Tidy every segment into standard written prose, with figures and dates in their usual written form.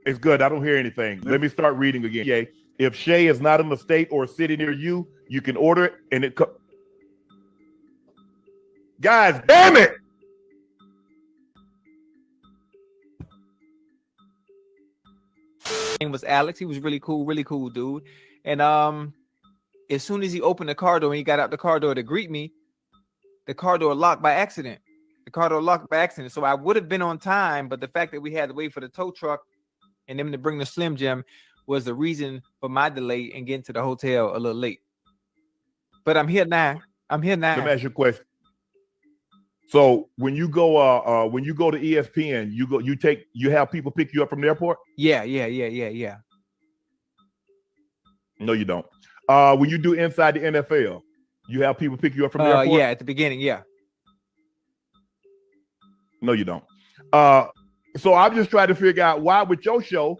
It's good. I don't hear anything. Let me start reading again. Yeah. If Shay is not in the state or city near you, you can order it and it guys, damn it. Name was Alex. He was really cool dude. And as soon as he opened the car door and he got out the car door to greet me, the car door locked by accident. So I would have been on time, but the fact that we had to wait for the tow truck and them to bring the Slim Jim was the reason for my delay and getting to the hotel a little late. But I'm here now. Let me ask you a question. So when you go to ESPN, you have people pick you up from the airport? Yeah. No, you don't. When you do inside the NFL, you have people pick you up from the airport? Yeah, at the beginning, yeah. No, you don't. So I'm just trying to figure out why with your show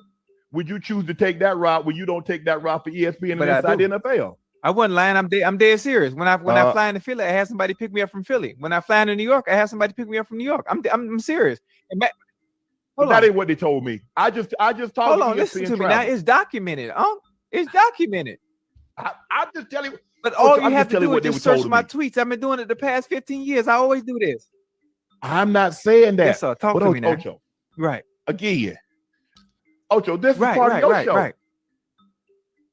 would you choose to take that route when you don't take that route for ESPN and inside the NFL? I wasn't lying. I'm dead serious. When I fly into Philly, I had somebody pick me up from Philly. When I fly into New York, I had somebody pick me up from New York. I'm serious. That ain't what they told me. I just talked. Hold on, listen to me now. It's documented. It's documented. I'm just telling you. But all you have to do is just search my tweets. I've been doing it the past 15 years. I always do this. I'm not saying that. Yes, sir. Talk to me now. Ocho. Right. Again. Ocho, this is part of your show. Right.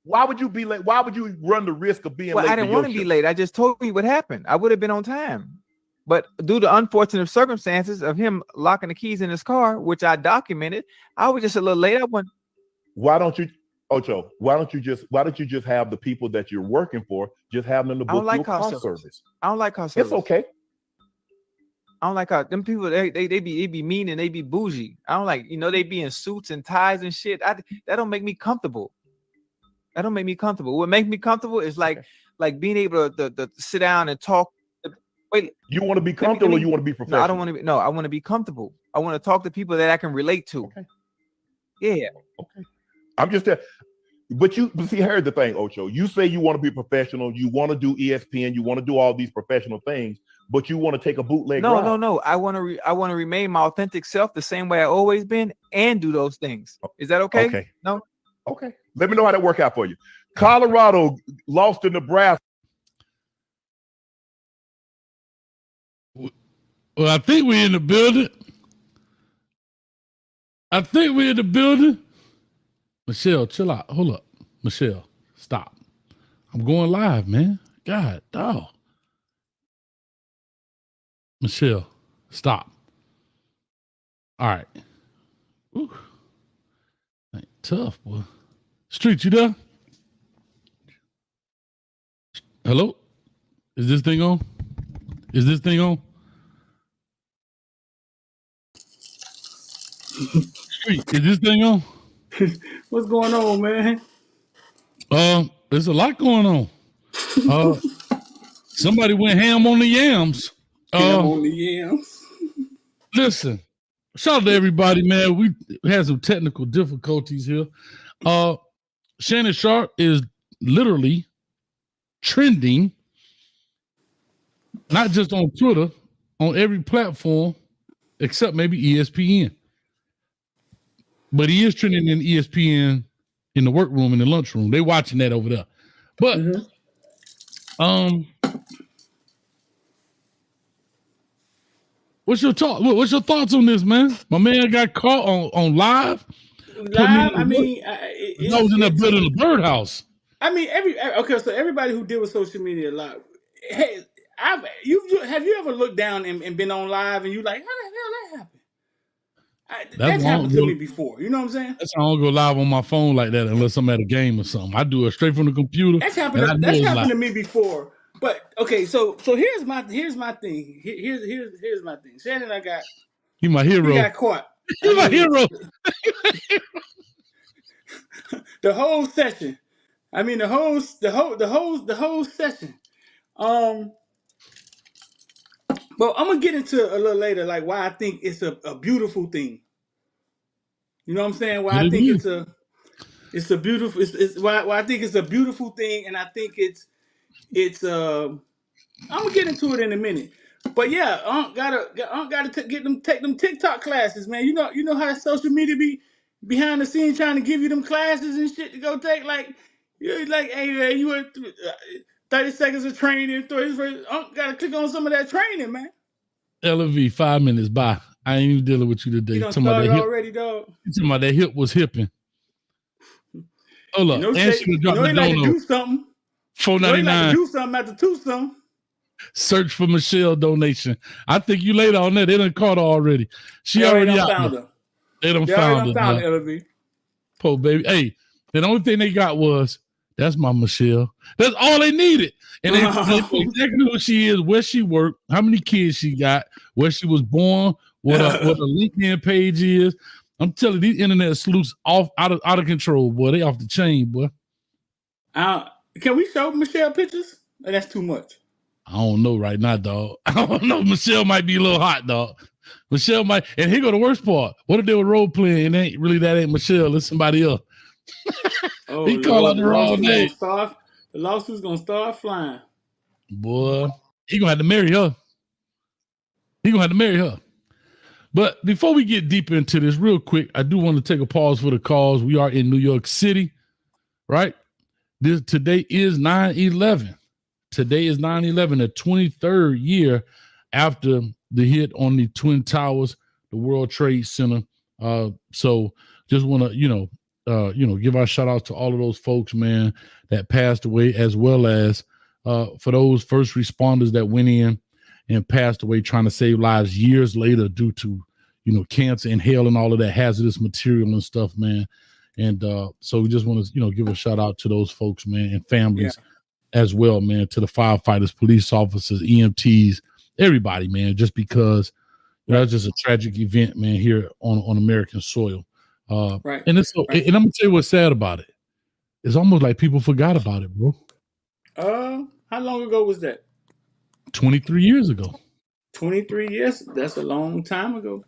Why would you be late? Why would you run the risk of being late? I didn't want to be late. I just told you what happened. I would have been on time. But due to unfortunate circumstances of him locking the keys in his car, which I documented, I was just a little late. Why don't you, Ocho? Why don't you just have the people that you're working for just have them to book your car service? I don't like car service. It's okay. I don't like how them people they be mean and they be bougie. I don't like, they be in suits and ties and shit. That don't make me comfortable. What makes me comfortable is like being able to sit down and talk. Wait, you want to be comfortable or you want to be professional? No, I don't want to be. No, I want to be comfortable. I want to talk to people that I can relate to. Okay. Yeah. Okay. I'm just there. But see, here's the thing, Ocho. You say you want to be professional. You want to do ESPN. You want to do all these professional things, but you want to take a bootleg ride. No. I want to remain my authentic self the same way I always been and do those things. Is that okay? Okay. No. Okay. Let me know how that work out for you. Colorado lost to Nebraska. Well, I think we're in the building. Michelle, chill out. Hold up. Michelle, stop. I'm going live, man. God, dog. Michelle, stop. All right. Ooh. Ain't tough, boy. Street, you there? Hello? Is this thing on? Street, is this thing on? What's going on, man? There's a lot going on. Somebody went ham on the yams. Listen, shout out to everybody, man. We had some technical difficulties here. Shannon Sharpe is literally trending, not just on Twitter, on every platform except maybe ESPN. But he is trending in ESPN in the workroom, in the lunchroom. They watching that over there. But what's your talk? What's your thoughts on this, man? My man got caught on live. I was in that building, the birdhouse. I mean, so everybody who deal with social media a lot, hey, have you ever looked down and been on live and you like, how the hell that happened? That's happened to me before. You know what I'm saying? That's why I don't go live on my phone like that unless I'm at a game or something. I do it straight from the computer. That's happened to me before. But okay, so here's my thing. Here's my thing. Shannon, he my hero. He got caught. He my hero. The whole session. I mean the whole session. But I'm gonna get into a little later, like why I think it's a beautiful thing. You know what I'm saying? Why I think it's a beautiful. It's why I think it's a beautiful thing, and I think it's. I'm gonna get into it in a minute. But yeah, Unc gotta take them TikTok classes, man. You know how social media be behind the scenes trying to give you them classes and shit to go take. Like, you're like, hey, man, you went 30 seconds of training. Gotta click on some of that training, man. LV, 5 minutes. Bye. I ain't even dealing with you today. You done Talking about started that hip. already, dog. Talking about that hip was hipping. Hold up. You know, He like to do something. $4.99. Like to do something after two something. Search for Michelle donation. I think you later on that. They done caught her already. She already out found there. her. They done found her. Found her, LV. Poor baby. Hey, the only thing they got was, that's my Michelle. That's all they needed. And they know exactly who she is, where she worked, how many kids she got, where she was born, what a LinkedIn page is. I'm telling you, these internet sleuths out of control, boy. They off the chain, boy. Can we show Michelle pictures? Or that's too much. I don't know right now, dog. I don't know. Michelle might be a little hot, dog. Michelle might, and here go the worst part. What if they were role playing and that ain't Michelle, it's somebody else? He called out the wrong name. The lawsuit's gonna start flying. Boy, he gonna have to marry her. But before we get deeper into this, real quick, I do want to take a pause for the cause. We are in New York City, right? Today is 9/11. Today is 9/11, the 23rd year after the hit on the Twin Towers, the World Trade Center. So just want to, give our shout out to all of those folks, man, that passed away, as well as for those first responders that went in and passed away trying to save lives years later due to, cancer and hail and all of that hazardous material and stuff, man. And so we just want to, give a shout out to those folks, man, and families as well, man, to the firefighters, police officers, EMTs, everybody, man, just because that's just a tragic event, man, here on American soil. Right. And and I'm gonna tell you what's sad about it. It's almost like people forgot about it, bro. How long ago was that? 23 years ago. 23 years? That's a long time ago.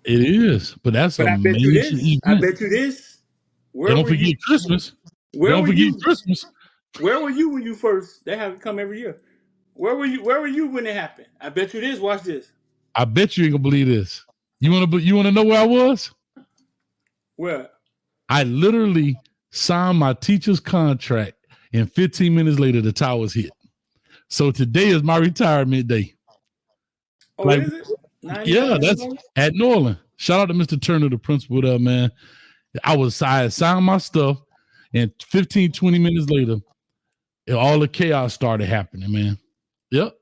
It is, but that's a major event. I bet you this. Don't forget Christmas. Don't forget Christmas. Where were you when you first? They have it come every year. Where were you when it happened? I bet you this. Watch this. I bet you ain't gonna believe this. You wanna know where I was? Where? I literally signed my teacher's contract, and 15 minutes later, the towers hit. So today is my retirement day. Oh, is it? Yeah, that's at Norland. Shout out to Mr. Turner, the principal there, man. I had signed my stuff, and 15, 20 minutes later, all the chaos started happening, man. Yep.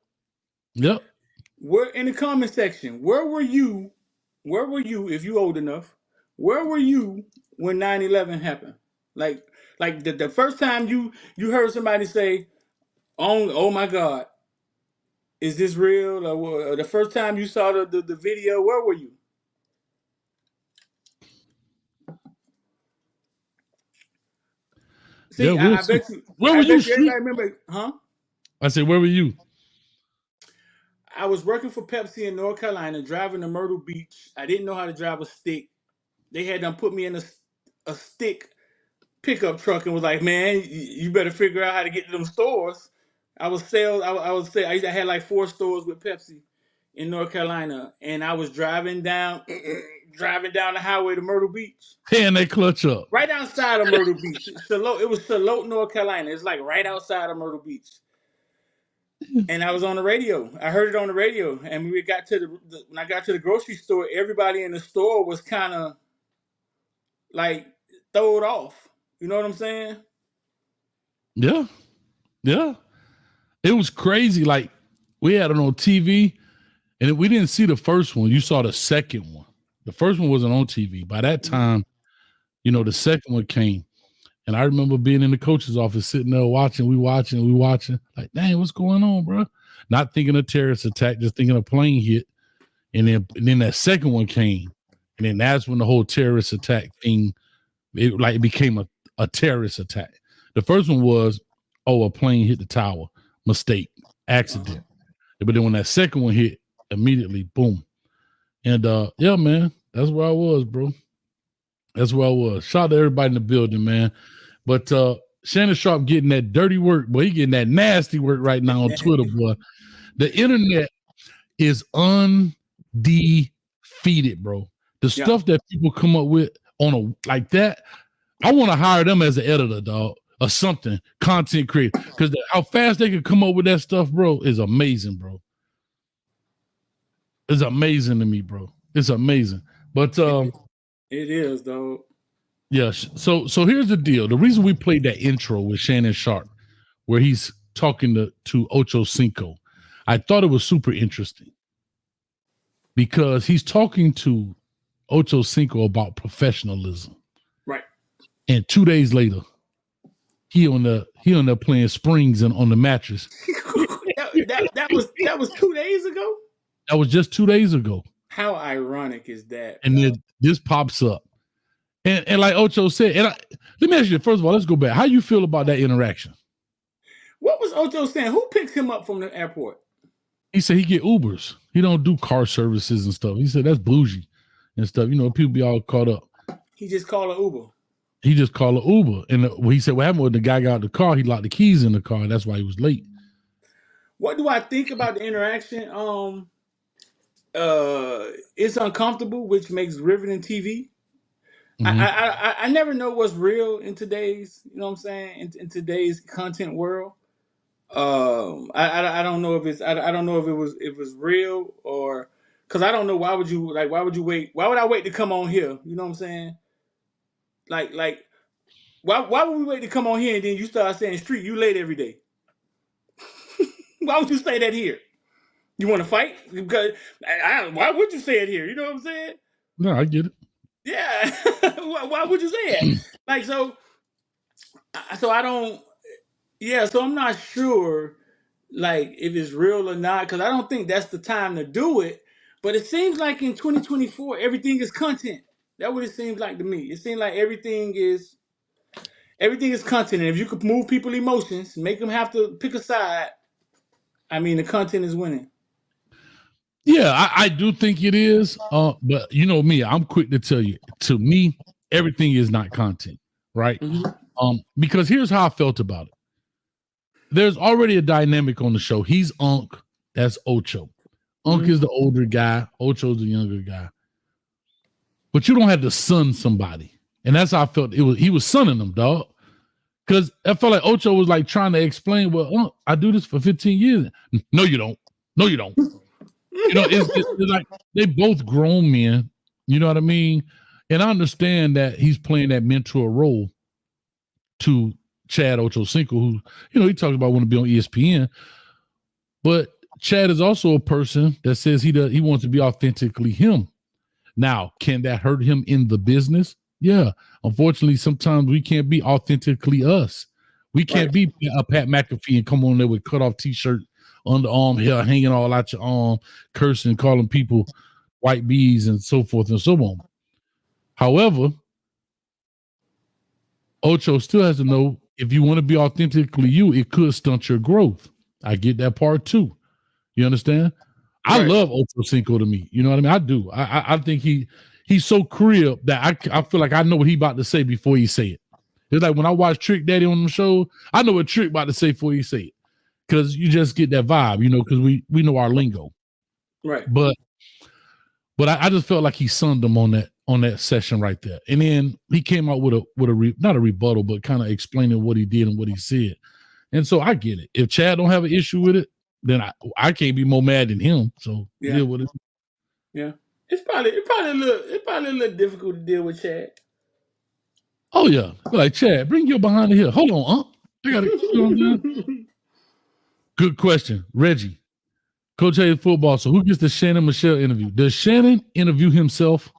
Where in the comment section, where were you, if you old enough, where were you when 9/11 happened? Like the first time you heard somebody say, oh my God, is this real? Or the first time you saw the video, where were you? See, yeah, I bet you. Where were you? Everybody remember, huh? I said, where were you? I was working for Pepsi in North Carolina, driving to Myrtle Beach. I didn't know how to drive a stick. They had them put me in a stick pickup truck and was like, man, you better figure out how to get to them stores. I had like 4 stores with Pepsi in North Carolina, and I was driving down the highway to Myrtle Beach. And they clutch up. Right outside of Myrtle Beach. It was Charlotte, North Carolina. It's like right outside of Myrtle Beach. And I was on the radio. I heard it on the radio. And when I got to the grocery store, everybody in the store was kind of like throwed off. You know what I'm saying? Yeah. It was crazy. Like, we had it on TV, and we didn't see the first one. You saw the second one. The first one wasn't on TV. By that time, the second one came. And I remember being in the coach's office, sitting there watching. We watching. Like, dang, what's going on, bro? Not thinking of terrorist attack, just thinking a plane hit. And then that second one came. And then that's when the whole terrorist attack thing, it became a terrorist attack. The first one was, a plane hit the tower. Mistake. Accident. But then when that second one hit, immediately, boom. And yeah, man, that's where I was, bro. That's where I was. Shout out to everybody in the building, man. But Shannon Sharpe getting that dirty work, boy. He getting that nasty work right now on Twitter, boy. The internet is undefeated, bro. The stuff that people come up with on a like that, I want to hire them as an editor, dog, or something, content creator, because how fast they can come up with that stuff, bro, is amazing, bro. It's amazing to me, bro. It's amazing. But it is, though. yeah. So here's the deal. The reason we played that intro with Shannon Sharpe, where he's talking to Ocho Cinco, I thought it was super interesting because he's talking to Ocho Cinco about professionalism. Right. And 2 days later, he on there playing Springs and on the mattress. that was 2 days ago. That was just 2 days ago. How ironic is that? And then this pops up. And like Ocho said, let me ask you, first of all, let's go back. How you feel about that interaction? What was Ocho saying? Who picked him up from the airport? He said he get Ubers. He don't do car services and stuff. He said that's bougie and stuff. You know, people be all caught up. He just called an Uber. He just called an Uber. And he said what happened when the guy got out the car, he locked the keys in the car. That's why he was late. What do I think about the interaction? It's uncomfortable, which makes riveting TV. Mm-hmm. I never know what's real in today's, you know what I'm saying, in today's content world. I don't know if it's I don't know if it was real or because I don't know why would you wait? Why would I wait to come on here? You know what I'm saying? Like why would we wait to come on here and then you start saying street you late every day? Why would you say that here? You want to fight? Because why would you say it here? You know what I'm saying? No, I get it. Yeah. Why would you say it? Like so I don't. Yeah, so I'm not sure, like, if it's real or not, because I don't think that's the time to do it. But it seems like in 2024, everything is content. That's what it seems like to me. It seems like everything is content. And if you could move people's emotions, make them have to pick a side, I mean, the content is winning. Yeah, I do think it is. But you know me, I'm quick to tell you, to me, everything is not content, right? Mm-hmm. Because here's how I felt about it. There's already a dynamic on the show. He's Unc. That's Ocho. Unc is the older guy. Ocho's the younger guy. But you don't have to son somebody. And that's how I felt. He was sonning them, dog. Because I felt like Ocho was like trying to explain, well, Unc, I do this for 15 years. No, you don't. No, you don't. You know, it's like they both grown men. You know what I mean? And I understand that he's playing that mentor role to Chad Ochocinco, who, you know, he talks about wanting to be on ESPN, but Chad is also a person that says he wants to be authentically him. Now, can that hurt him in the business? Yeah. Unfortunately, sometimes we can't be authentically us. We can't be a Pat McAfee and come on there with cut off t-shirt, underarm hair hanging all out your arm, cursing, calling people white bees and so forth and so on. However, Ocho still has to know if you want to be authentically you, it could stunt your growth. I get that part too. You understand? Right. I love Ocho Cinco to me. You know what I mean? I do. I think he's so crib that I feel like I know what he about to say before he say it. It's like when I watch Trick Daddy on the show, I know what Trick about to say before he say it. Because you just get that vibe, you know, because we know our lingo. Right. But I just felt like he sunned them on that session right there. And then he came out with not a rebuttal, but kind of explaining what he did and what he said. And so I get it. If Chad don't have an issue with it, then I can't be more mad than him. So deal with it. Yeah. It's probably a little difficult to deal with Chad. Oh yeah. Like, Chad, bring your behind here. Hold on, Unc. I got it. You know what I'm saying? Good question. Reggie. Coach A football. So who gets the Shannon Michelle interview? Does Shannon interview himself?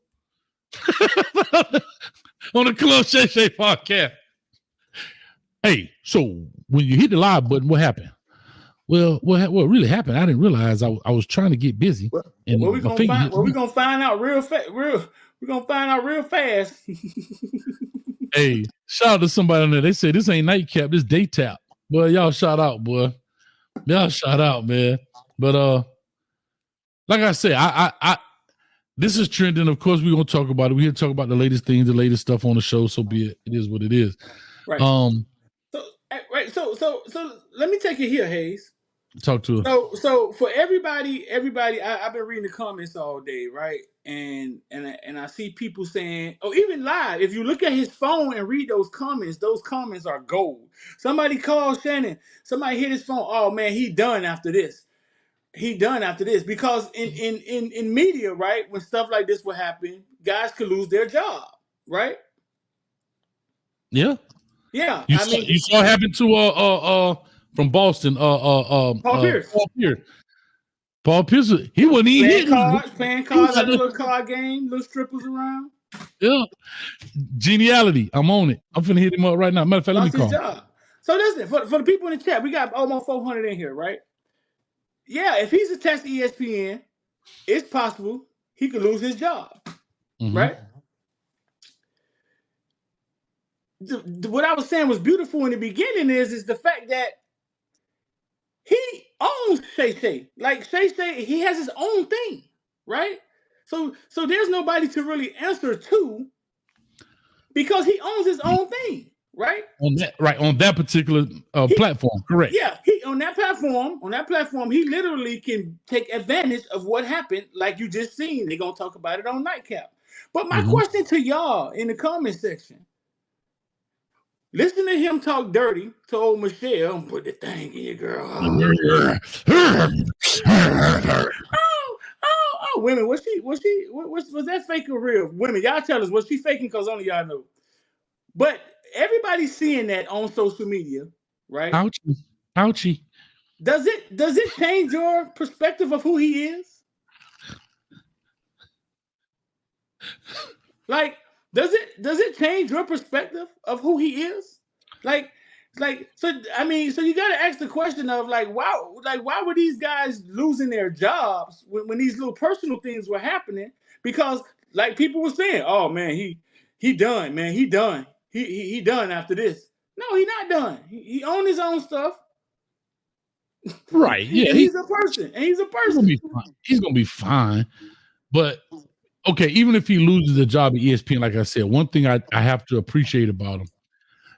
On the Club Shay Shay podcast. Hey, so when you hit the live button, what happened? Well, what really happened? I didn't realize I was trying to get busy. We're gonna find out real fast. We're gonna find out real fast. Hey, shout out to somebody on there. They said this ain't nightcap, this day tap. Boy, y'all shout out, boy. Y'all shout out, man. But like I said, I this is trending. Of course, we're gonna talk about it. We're gonna talk about the latest things, the latest stuff on the show. So be it. It is what it is. Right. So let me take you here, Hayes. Talk to us. So for everybody, I've been reading the comments all day, right? And I see people saying, oh, even live, if you look at his phone and read those comments are gold. Somebody called Shannon, somebody hit his phone, oh man, he done after this. He done after this. Because in media, right, when stuff like this will happen, guys could lose their job, right? Yeah. Yeah. You I saw, mean, you saw it happen to from Boston. Paul Pierce. Paul Pierce. Paul Pierce. He wasn't even Playing He was cards out at a there. little card game, little strippers around. Yeah. Geniality. I'm on it. I'm finna hit him up right now. Matter of fact, let me Lost his call. job. So listen, for the people in the chat, we got almost 400 in here, right? Yeah, if he's attached to ESPN, it's possible he could lose his job, right? What I was saying was beautiful in the beginning is the fact that he owns Shay Shay. Like Shay Shay, he has his own thing, right? So there's nobody to really answer to because he owns his own thing, right? On that particular platform, correct? Yeah, he on that platform, he literally can take advantage of what happened, like you just seen. They're gonna talk about it on Nightcap. But my question to y'all in the comment section: listen to him talk dirty to old Michelle and put the thing in your girl. Oh, women, was that fake or real? Women, y'all tell us, was she faking? Because only y'all know. But everybody's seeing that on social media, right? Ouchie. Does it change your perspective of who he is? Like, does it change your perspective of who he is? So you got to ask the question of why were these guys losing their jobs when these little personal things were happening? Because like people were saying, oh man, he done, man, he done. He done after this. No, he not done. He owned his own stuff. Right. Yeah. He's a person. He's gonna be fine. But okay, even if he loses the job at ESPN, like I said, one thing I have to appreciate about him,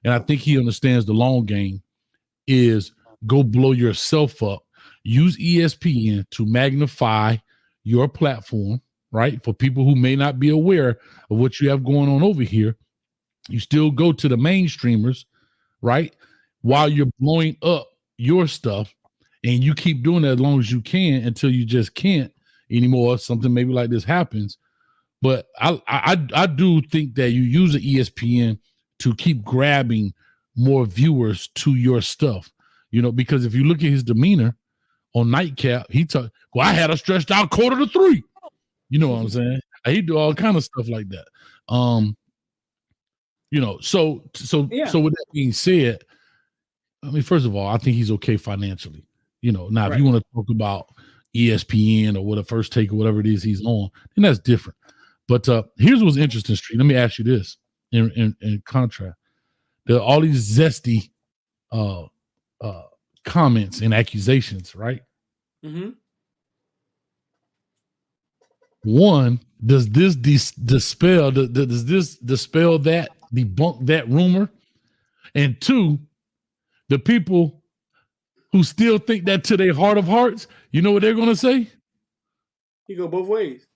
and I think he understands the long game, is go blow yourself up. Use ESPN to magnify your platform, right? For people who may not be aware of what you have going on over here, you still go to the mainstreamers, right? While you're blowing up your stuff, and you keep doing that as long as you can until you just can't anymore. Something maybe like this happens. But I do think that you use the ESPN to keep grabbing more viewers to your stuff, because if you look at his demeanor on Nightcap, he talk, well, I had a stretched out 2:45. You know what I'm saying? He do all kind of stuff like that. So with that being said, I mean, first of all, I think he's okay financially. Now if you want to talk about ESPN or what a First Take or whatever it is he's on, then that's different. But here's what's interesting, Street. Let me ask you this in contrast. There are all these zesty comments and accusations, right? Mm-hmm. One, does this dispel that, debunk that rumor? And two, the people who still think that to their heart of hearts, you know what they're going to say? You go both ways.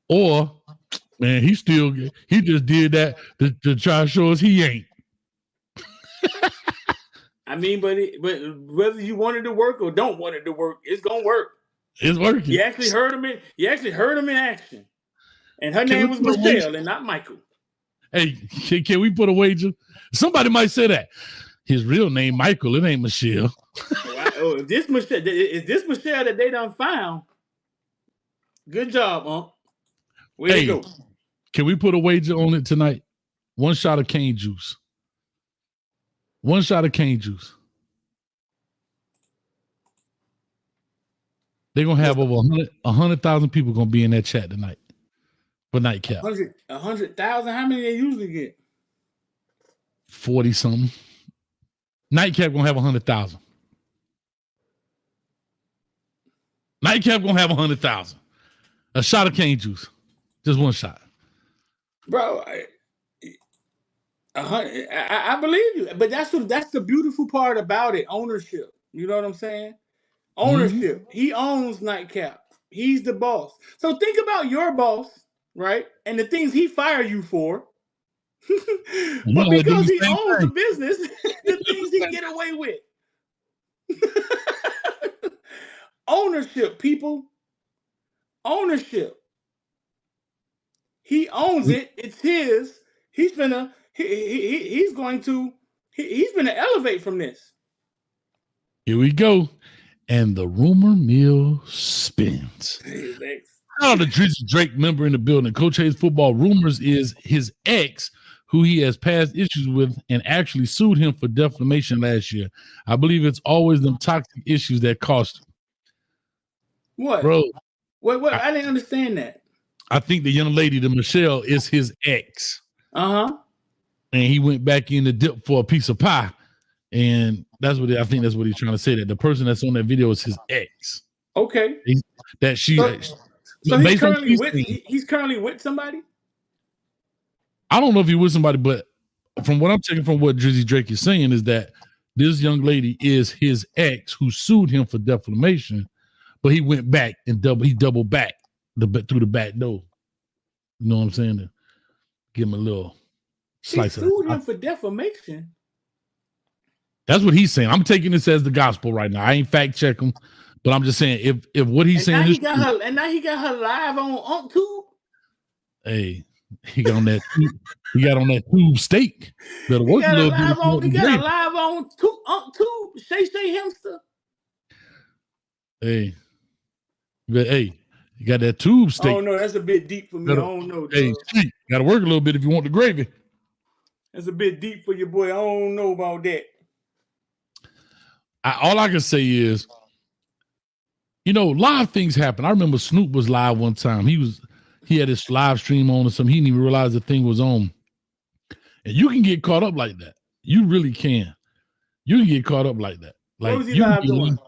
Or, man, he just did that to try to show us he ain't. I mean, but whether you want it to work or don't want it to work, it's gonna work. It's working. You actually heard him in action, and her name was Michelle and not Michael. Hey, can we put a wager? Somebody might say that his real name Michael. It ain't Michelle. Is this Michelle that they done found? Good job, Unc. Way to go. Can we put a wager on it tonight? One shot of cane juice. One shot of cane juice. They're gonna have over 100,000 people gonna be in that chat tonight for Nightcap. 100,000. How many they usually get? 40 something. Nightcap gonna have 100,000. Nightcap gonna have 100,000. A shot of cane juice, just one shot, bro. I believe you, but that's the beautiful part about it. Ownership. You know what I'm saying? Ownership. He owns Nightcap. He's the boss. So think about your boss, right? And the things he fired you for. But because he owns the business, the things he get away with. Ownership, people. Ownership. He owns it. It's his. He's gonna elevate from this. Here we go. And the rumor mill spins. Now the Drizzy Drake member in the building. Coach Hayes football rumors is his ex, who he has past issues with and actually sued him for defamation last year. I believe it's always them toxic issues that cost him. What? Bro. What? I didn't understand that. I think the young lady, the Michelle, is his ex. Uh-huh. And he went back in the dip for a piece of pie. And I think that's what he's trying to say, that the person that's on that video is his ex. Okay. So he's currently with somebody? I don't know if he's with somebody, but from what I'm taking from what Drizzy Drake is saying is that this young lady is his ex who sued him for defamation, but he went back and doubled back through the back door. You know what I'm saying? To give him a little slice of it. He sued him for defamation. That's what he's saying. I'm taking this as the gospel right now. I ain't fact check him, but I'm just saying if what he's saying is true. And now he got her live on Unc Tube. Hey, he got on that tube steak. Better work a little bit. He got a live on Unc Tube. Shay Shay Hamster. Hey, you got that tube steak. Oh no, that's a bit deep for me. I don't know. Hey, got to work a little bit if you want the gravy. That's a bit deep for your boy. I don't know about that. All I can say is, live things happen. I remember Snoop was live one time. He had his live stream on or something. He didn't even realize the thing was on. And you can get caught up like that. You really can. You can get caught up like that. Like, what was he live doing?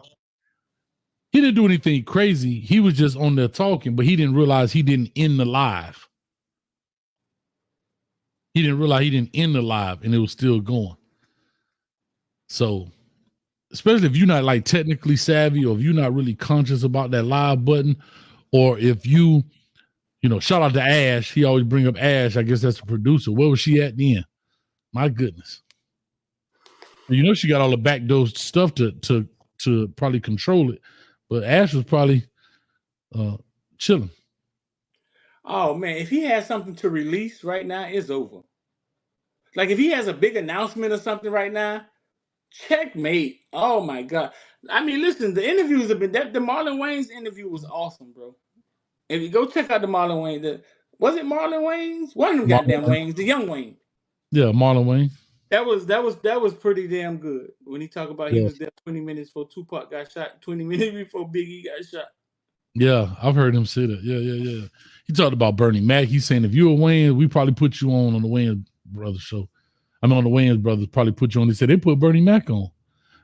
He didn't do anything crazy. He was just on there talking, but he didn't realize he didn't end the live. He didn't realize he didn't end the live and it was still going. So, especially if you're not like technically savvy or if you're not really conscious about that live button, or if you shout out to Ash. He always bring up Ash. I guess that's the producer. Where was she at then? My goodness. She got all the backdoor stuff to probably control it. But Ash was probably chilling. Oh man, if he has something to release right now, it's over. Like if he has a big announcement or something right now, checkmate. Oh my God. I mean, listen, the interviews have been the Marlon Wayans interview was awesome, bro. If you go check out the Marlon Wayans, was it Marlon Wayans? One of them goddamn Wayans, the young Wayne. Yeah, Marlon Wayne. That was pretty damn good. When he talked about he was there 20 minutes before Tupac got shot, 20 minutes before Biggie got shot. Yeah, I've heard him say that. Yeah. He talked about Bernie Mac. He's saying if you're a Wayans, we probably put you on the Wayans Brothers show. I mean, on the Wayans Brothers probably put you on. They said they put Bernie Mac on.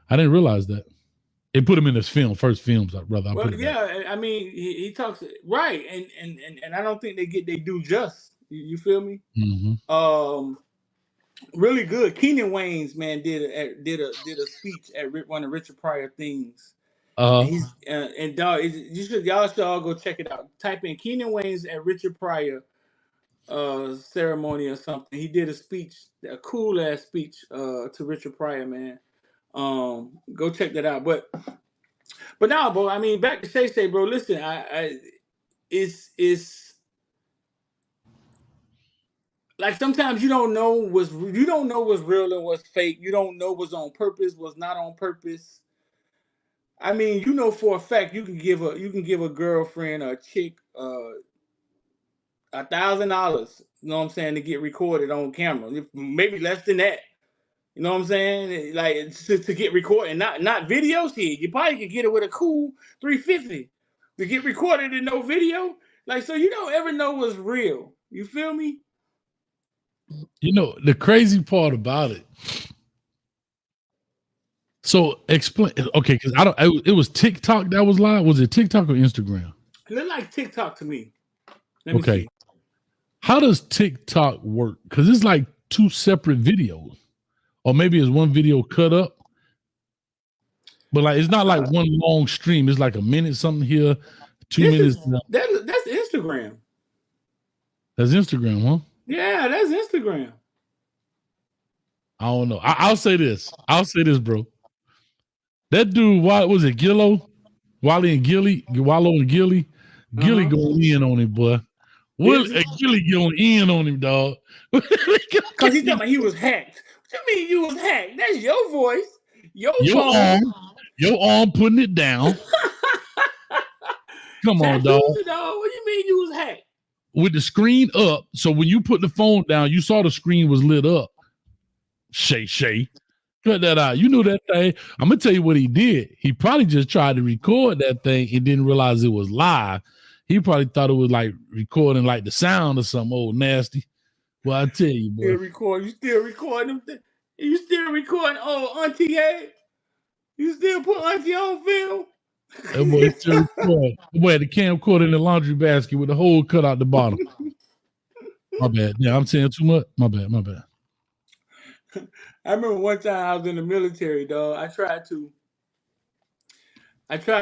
I didn't realize that. They put him in his first films, brother. I mean, he talks right, and I don't think they do just. You feel me? Mm-hmm. Really good. Keenan Wayans, man, did a speech at one of Richard Pryor things. Y'all should all go check it out. Type in Keenan Wayans at Richard Pryor ceremony or something. He did a speech, a cool ass speech to Richard Pryor, man. Go check that out. But now, bro, I mean, back to Shay Shay, bro. Listen, it's like sometimes you don't know what's real and what's fake. You don't know what's on purpose, what's not on purpose. I mean, for a fact you can give a girlfriend or a chick $1,000. You know what I'm saying, to get recorded on camera, maybe less than that. You know what I'm saying? Like to get recorded, not video shit. You probably could get it with a cool $350 to get recorded and no video. Like, so you don't ever know what's real. You feel me? The crazy part about it. So explain, okay, because it was TikTok that was live. Was it TikTok or Instagram? It looked like TikTok to me. Let me see. How does TikTok work? Because it's like two separate videos. Or maybe it's one video cut up. But like it's not like one long stream. It's like a minute something here, 2 minutes. That's Instagram. That's Instagram, huh? Yeah, that's Instagram. I don't know. I'll say this. Bro. That dude, what was it, Gillo? Wallow and Gilly? Gilly going in on him, boy. Gilly going in on him, dog. Because he told me he was hacked. What you mean you was hacked? That's your voice. Your arm putting it down. Come on, dog. What you mean you was hacked? With the screen up, so when you put the phone down, you saw the screen was lit up. Shay. Cut that out. You knew that thing. I'm gonna tell you what he did. He probably just tried to record that thing and didn't realize it was live. He probably thought it was like recording like the sound or something old nasty. Well, I tell you, boy. You still recording them? You still recording Auntie A? You still put Auntie on film? That boy still recording. The boy had the camcorder in the laundry basket with the hole cut out the bottom. My bad. Yeah, I'm saying too much. My bad. I remember one time I was in the military, dog. I tried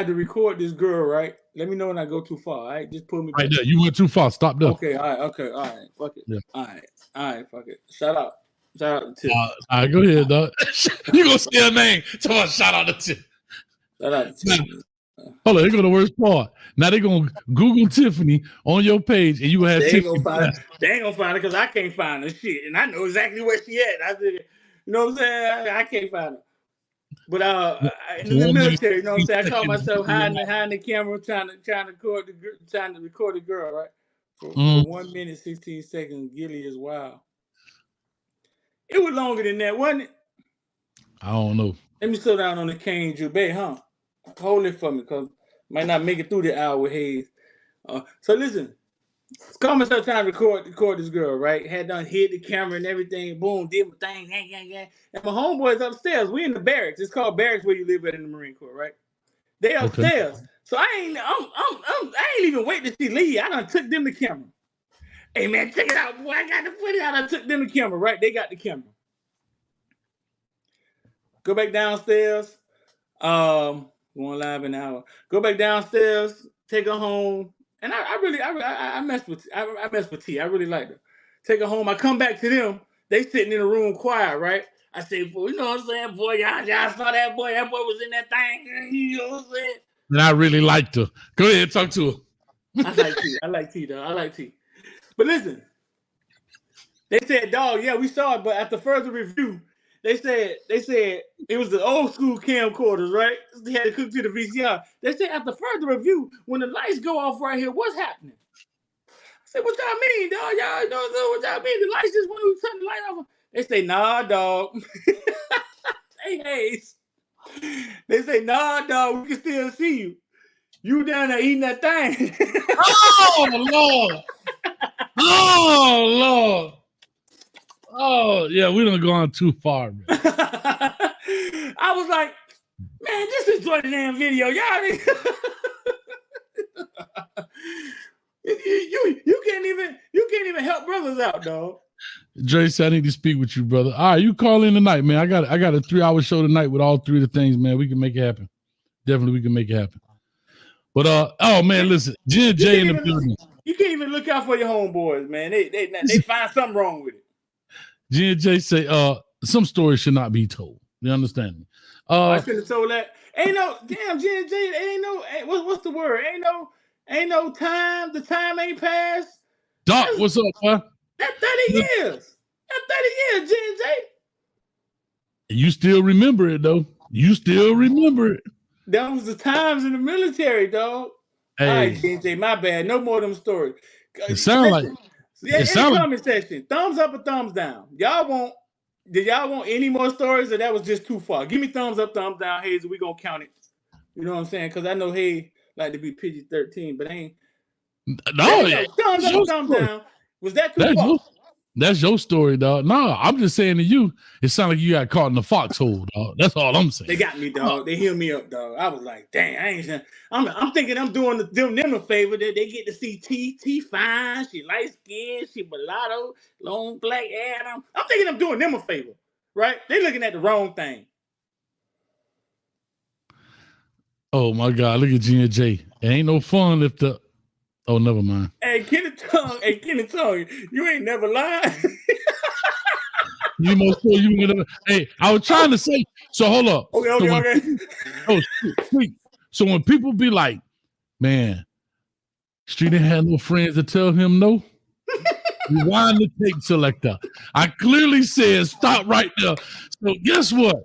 to record this girl, right? Let me know when I go too far, all right? Just pull me back. Right there. You went too far. Stop there. Okay, all right. Fuck it. Yeah. All right, fuck it. Shout out to Tip. All right, go ahead, dog. You gonna say a name. Shout out to Tip. Shout out to Tip. Hold on, here go the worst part. Now they're gonna Google Tiffany on your page and you have They Tiffany. They ain't gonna find her because I can't find her shit. And I know exactly where she at. I said, you know what I'm saying? I can't find her. But in the military, you know what I'm saying? I caught myself hiding the camera, trying to record the girl, right? For 1 minute, 16 seconds. Gilly is wild. It was longer than that, wasn't it? I don't know. Let me slow down on the Cane Jubei, huh? Hold it for me, because might not make it through the hour with Hayes. So listen, call myself trying to record this girl, right? Had done hit the camera and everything. Boom, did my thing, gang. And my homeboys upstairs. We in the barracks. It's called barracks where you live at in the Marine Corps, right? They upstairs. Okay. So I ain't even wait to see Lee. I done took them the camera. Hey man, check it out, boy. I got the footage. I done took them the camera, right? They got the camera. Go back downstairs. Going live an hour. Go back downstairs, take her home. And I messed with T. I really liked her. Take her home. I come back to them. They sitting in the room quiet, right? I say, boy, you know what I'm saying? Boy, y'all saw that boy. That boy was in that thing. You know what I'm saying? And I really liked her. Go ahead, talk to her. I like T, though. I like T. But listen, they said, dog, yeah, we saw it, but after further review, they said it was the old school camcorders, right? They had to cook to the VCR. They said after further review, when the lights go off right here, what's happening? I said, what y'all mean, dog? Y'all know what y'all mean? The lights just when we turn the light off. They say, nah, dog. Hey, Hayes. They say, nah, dog, we can still see you. You down there eating that thing. Oh, Lord. Oh, Lord. Oh, yeah, we done gone too far, man. I was like, man, just enjoy the damn video. Y'all you can't even help brothers out, dog. Dre said, I need to speak with you, brother. All right, you call in tonight, man. I got a 3-hour show tonight with all three of the things, man. We can make it happen. Definitely, we can make it happen. But oh man, listen, J and J in the building. You can't even look out for your homeboys, man. They find something wrong with it. J and J say, some stories should not be told. You understand me? I should have told that. Ain't no damn J and J. Ain't no what's the word? Ain't no time. The time ain't passed. Doc, what's up, boy? That 30 years. That 30 years, J and J. You still remember it though. You still remember it. That was the times in the military, dog. Hey. All right, JJ, my bad. No more of them stories. It sound like comment section. Thumbs up or thumbs down. Did y'all want any more stories, or that was just too far? Give me thumbs up, thumbs down, Hayes, and we gonna count it. You know what I'm saying? Because I know Hayes like to be PG-13, but ain't. No, yeah. Thumbs up or thumbs down. Was that too far? That's your story, dog. No, I'm just saying to you, it sounded like you got caught in the foxhole, dog. That's all I'm saying. They got me, dog. They healed me up, dog. I was like, dang, I'm thinking I'm doing them a favor that they get to see T fine. She light skinned, she mulatto, long black hair. I'm thinking I'm doing them a favor, right? They looking at the wrong thing. Oh my God! Look at G and J. It ain't no fun if the. Oh, never mind. Hey, Kenneth Tongue, you ain't never lied. You most you gonna. Hey, I was trying to say. So hold up. Okay. Oh, sweet. So when people be like, "Man, Street didn't have no friends to tell him no," rewind the tape selector. I clearly said stop right there. So guess what?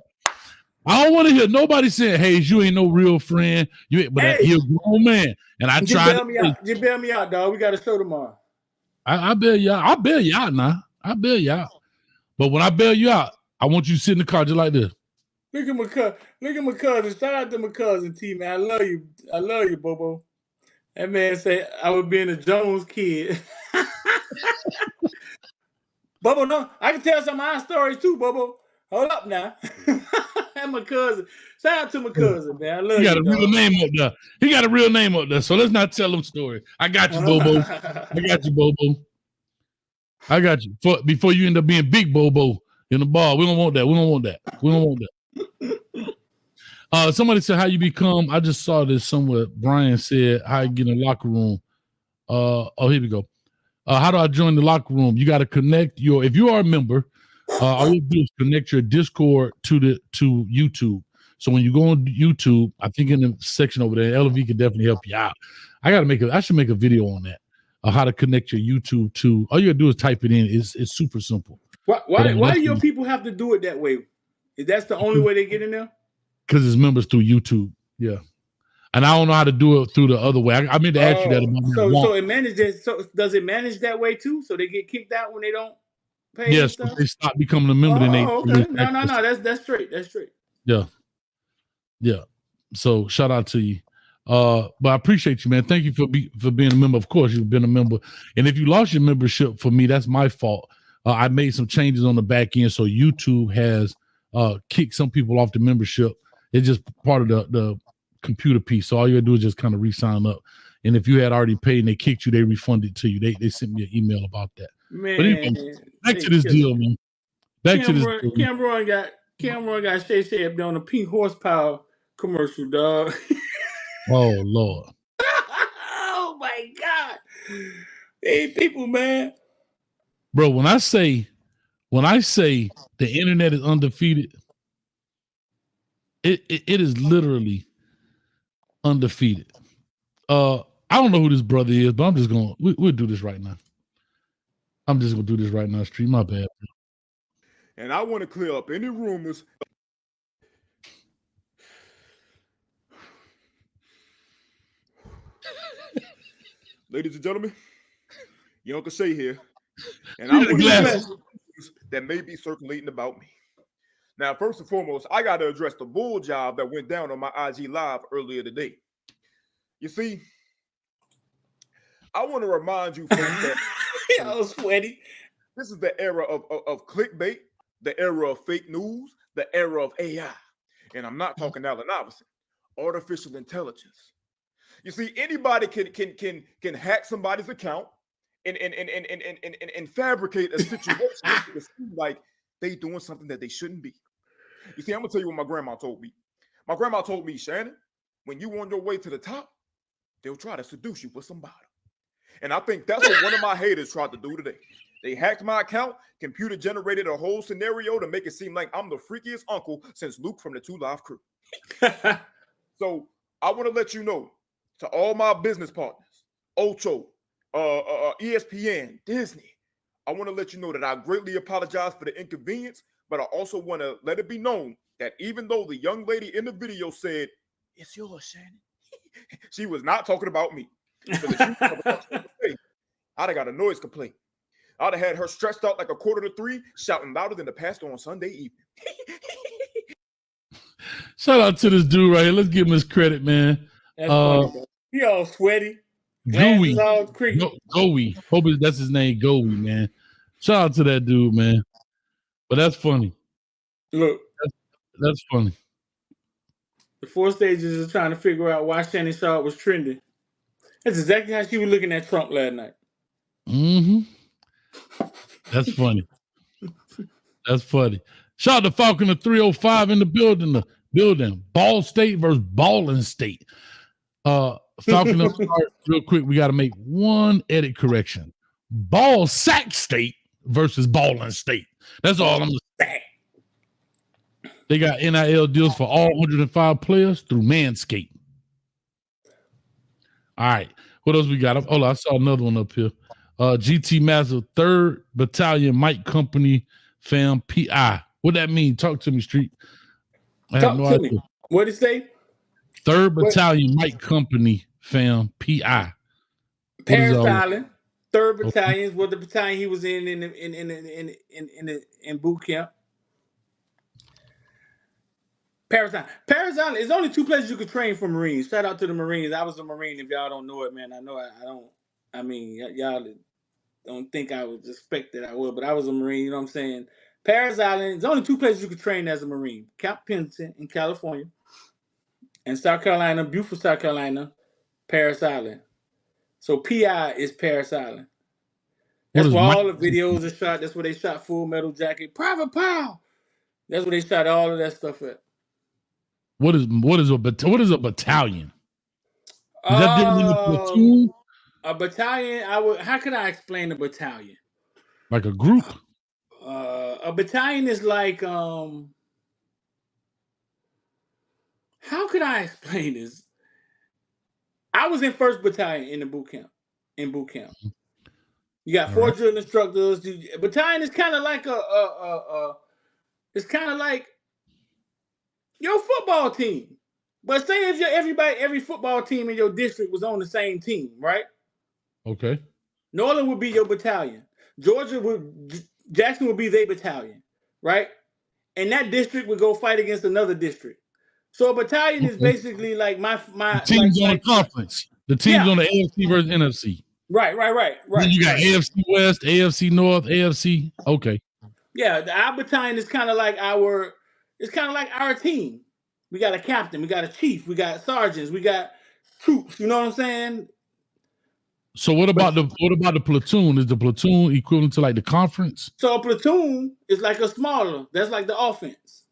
I don't want to hear nobody saying, "Hey, you ain't no real friend." But you're a grown man, and I tried. Just bail me out, dog. We got a show tomorrow. I bail you out. I bail you out now. I bail you out. But when I bail you out, I want you to sit in the car just like this. Look at my cousin. Shout out to my cousin T, man. I love you, Bobo. That man say I was being a Jones kid. Bobo, no, I can tell some of my stories too, Bobo. Hold up now. And my cousin. Shout out to my cousin, man. I love you. He got a real name up there. He got a real name up there. So let's not tell him story. I got you, Bobo. I got you, Bobo. I got you. Before you end up being big Bobo in the bar. We don't want that. We don't want that. We don't want that. Somebody said how you become. I just saw this somewhere. Brian said how you get in the locker room. Here we go. How do I join the locker room? You got to connect if you are a member, all you do is connect your Discord to YouTube. So when you go on YouTube, I think in the section over there, LV can definitely help you out. I should make a video on that. How to connect your YouTube to. All you gotta do is type it in. It's super simple. Why do your people have to do it that way? Is that the only way they get in there? Because it's members through YouTube. Yeah. And I don't know how to do it through the other way. I meant to ask you that. So it manages. So does it manage that way too? So they get kicked out when they don't pay? Yes, yeah, so they stop becoming a member. Okay. No. That's straight. That's straight. Yeah. So shout out to you. But I appreciate you, man. Thank you for being a member. Of course, you've been a member. And if you lost your membership for me, that's my fault. I made some changes on the back end, so YouTube has kicked some people off the membership. It's just part of the computer piece. So all you gotta do is just kind of re-sign up. And if you had already paid and they kicked you, they refunded to you. They sent me an email about that. Man, but anyway, back to this deal, man. Cameron got Shay Shay up there on a pink horsepower commercial, dog. Oh Lord. Oh my God. Hey, people, man. Bro, when I say the internet is undefeated, it is literally undefeated. I don't know who this brother is, but I'm just gonna we'll do this right now. I'm just gonna do this right now, Street. My bad. And I want to clear up any rumors. Ladies and gentlemen, your Uncle Shay here. And I want to address that may be circulating about me. Now, first and foremost, I got to address the bull job that went down on my IG Live earlier today. You see, I want to remind you folks that I was sweaty. This is the era of clickbait, the era of fake news, the era of AI. And I'm not talking Allen Iverson, artificial intelligence. You see, anybody can hack somebody's account and fabricate a situation that seems like they doing something that they shouldn't be. You see, I'm gonna tell you what my grandma told me. My grandma told me, Shannon, when you on your way to the top, they'll try to seduce you with somebody. And I think that's what one of my haters tried to do today. They hacked my account, computer generated a whole scenario to make it seem like I'm the freakiest uncle since Luke from the 2 Live Crew. So I want to let you know, to all my business partners, Ocho, ESPN, Disney, I want to let you know that I greatly apologize for the inconvenience, but I also want to let it be known that even though the young lady in the video said, "It's yours, Shannon," she was not talking about me. I'd have got a noise complaint. I'd have had her stretched out like a 2:45, shouting louder than the pastor on Sunday evening. Shout out to this dude right here. Let's give him his credit, man. That's funny, he all sweaty. Gooey. Gooey. Hope that's his name, Gooey, man. Shout out to that dude, man. But that's funny. Look. That's funny. The 4 stages is trying to figure out why Shannon Sharpe was trending. That's exactly how she was looking at Trump last night. Mm-hmm. That's funny. That's funny. Shout out to Falcon the 305 in the building. The building. Ball State versus Ballin State. Falcon up start real quick. We got to make one edit correction. Ball Sack State versus Ballin State. That's all I'm saying. They got NIL deals for all 105 players through Manscaped. All right. What else we got? Oh, I saw another one up here. GT Master 3rd Battalion Mike Company Fam PI. What that mean? Talk to me, Street. I have no idea. What did it say? 3rd Battalion Mike Company Fam PI. Paris Island. 3rd Battalion was the battalion he was in boot camp. Paris Island. There's only 2 places you could train for Marines. Shout out to the Marines. I was a Marine. If y'all don't know it, man, I know I don't. I mean, y'all don't think I would expect that I would, but I was a Marine. You know what I'm saying? Paris Island. There's only 2 places you could train as a Marine: Camp Pendleton in California, and South Carolina, beautiful South Carolina, Paris Island. So PI is Paris Island. That's where all the videos are shot. That's where they shot Full Metal Jacket. Private Pow. That's where they shot all of that stuff at. What is a battalion? Is that different than a platoon? A battalion. How could I explain a battalion? Like a group. A battalion is like how could I explain this? I was in 1st Battalion in boot camp. You got 4 drill instructors. Battalion is kind of like it's kind of like your football team. But say if every football team in your district was on the same team, right? Okay. Northern would be your battalion. Jackson would be their battalion, right? And that district would go fight against another district. So a battalion is basically like my the teams on the conference. The teams on the AFC versus NFC. Right. Then you got AFC West, AFC North, AFC. Okay. Yeah, our battalion is kind of like our team. We got a captain, we got a chief, we got sergeants, we got troops. You know what I'm saying? So what about the platoon? Is the platoon equivalent to like the conference? So a platoon is like that's like the offense.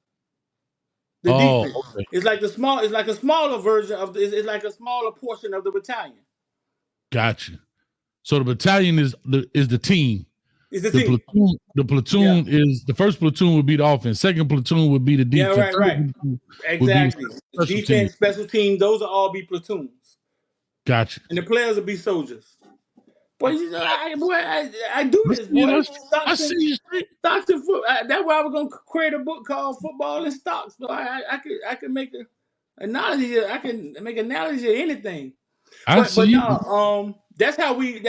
The defense. Okay. It's like a smaller version of it's like a smaller portion of the battalion. Gotcha. So the battalion is the team. It's the team. The platoon is the first platoon would be the offense. Second platoon would be the defense. Yeah, right. Exactly. Defense, special team, those will all be platoons. Gotcha. And the players will be soldiers. Boy, I do this, boy. I see you. Stocks and foot. That's why I was gonna create a book called Football and Stocks. So I could make an analogy. I can make an analogy of anything. But no, that's how we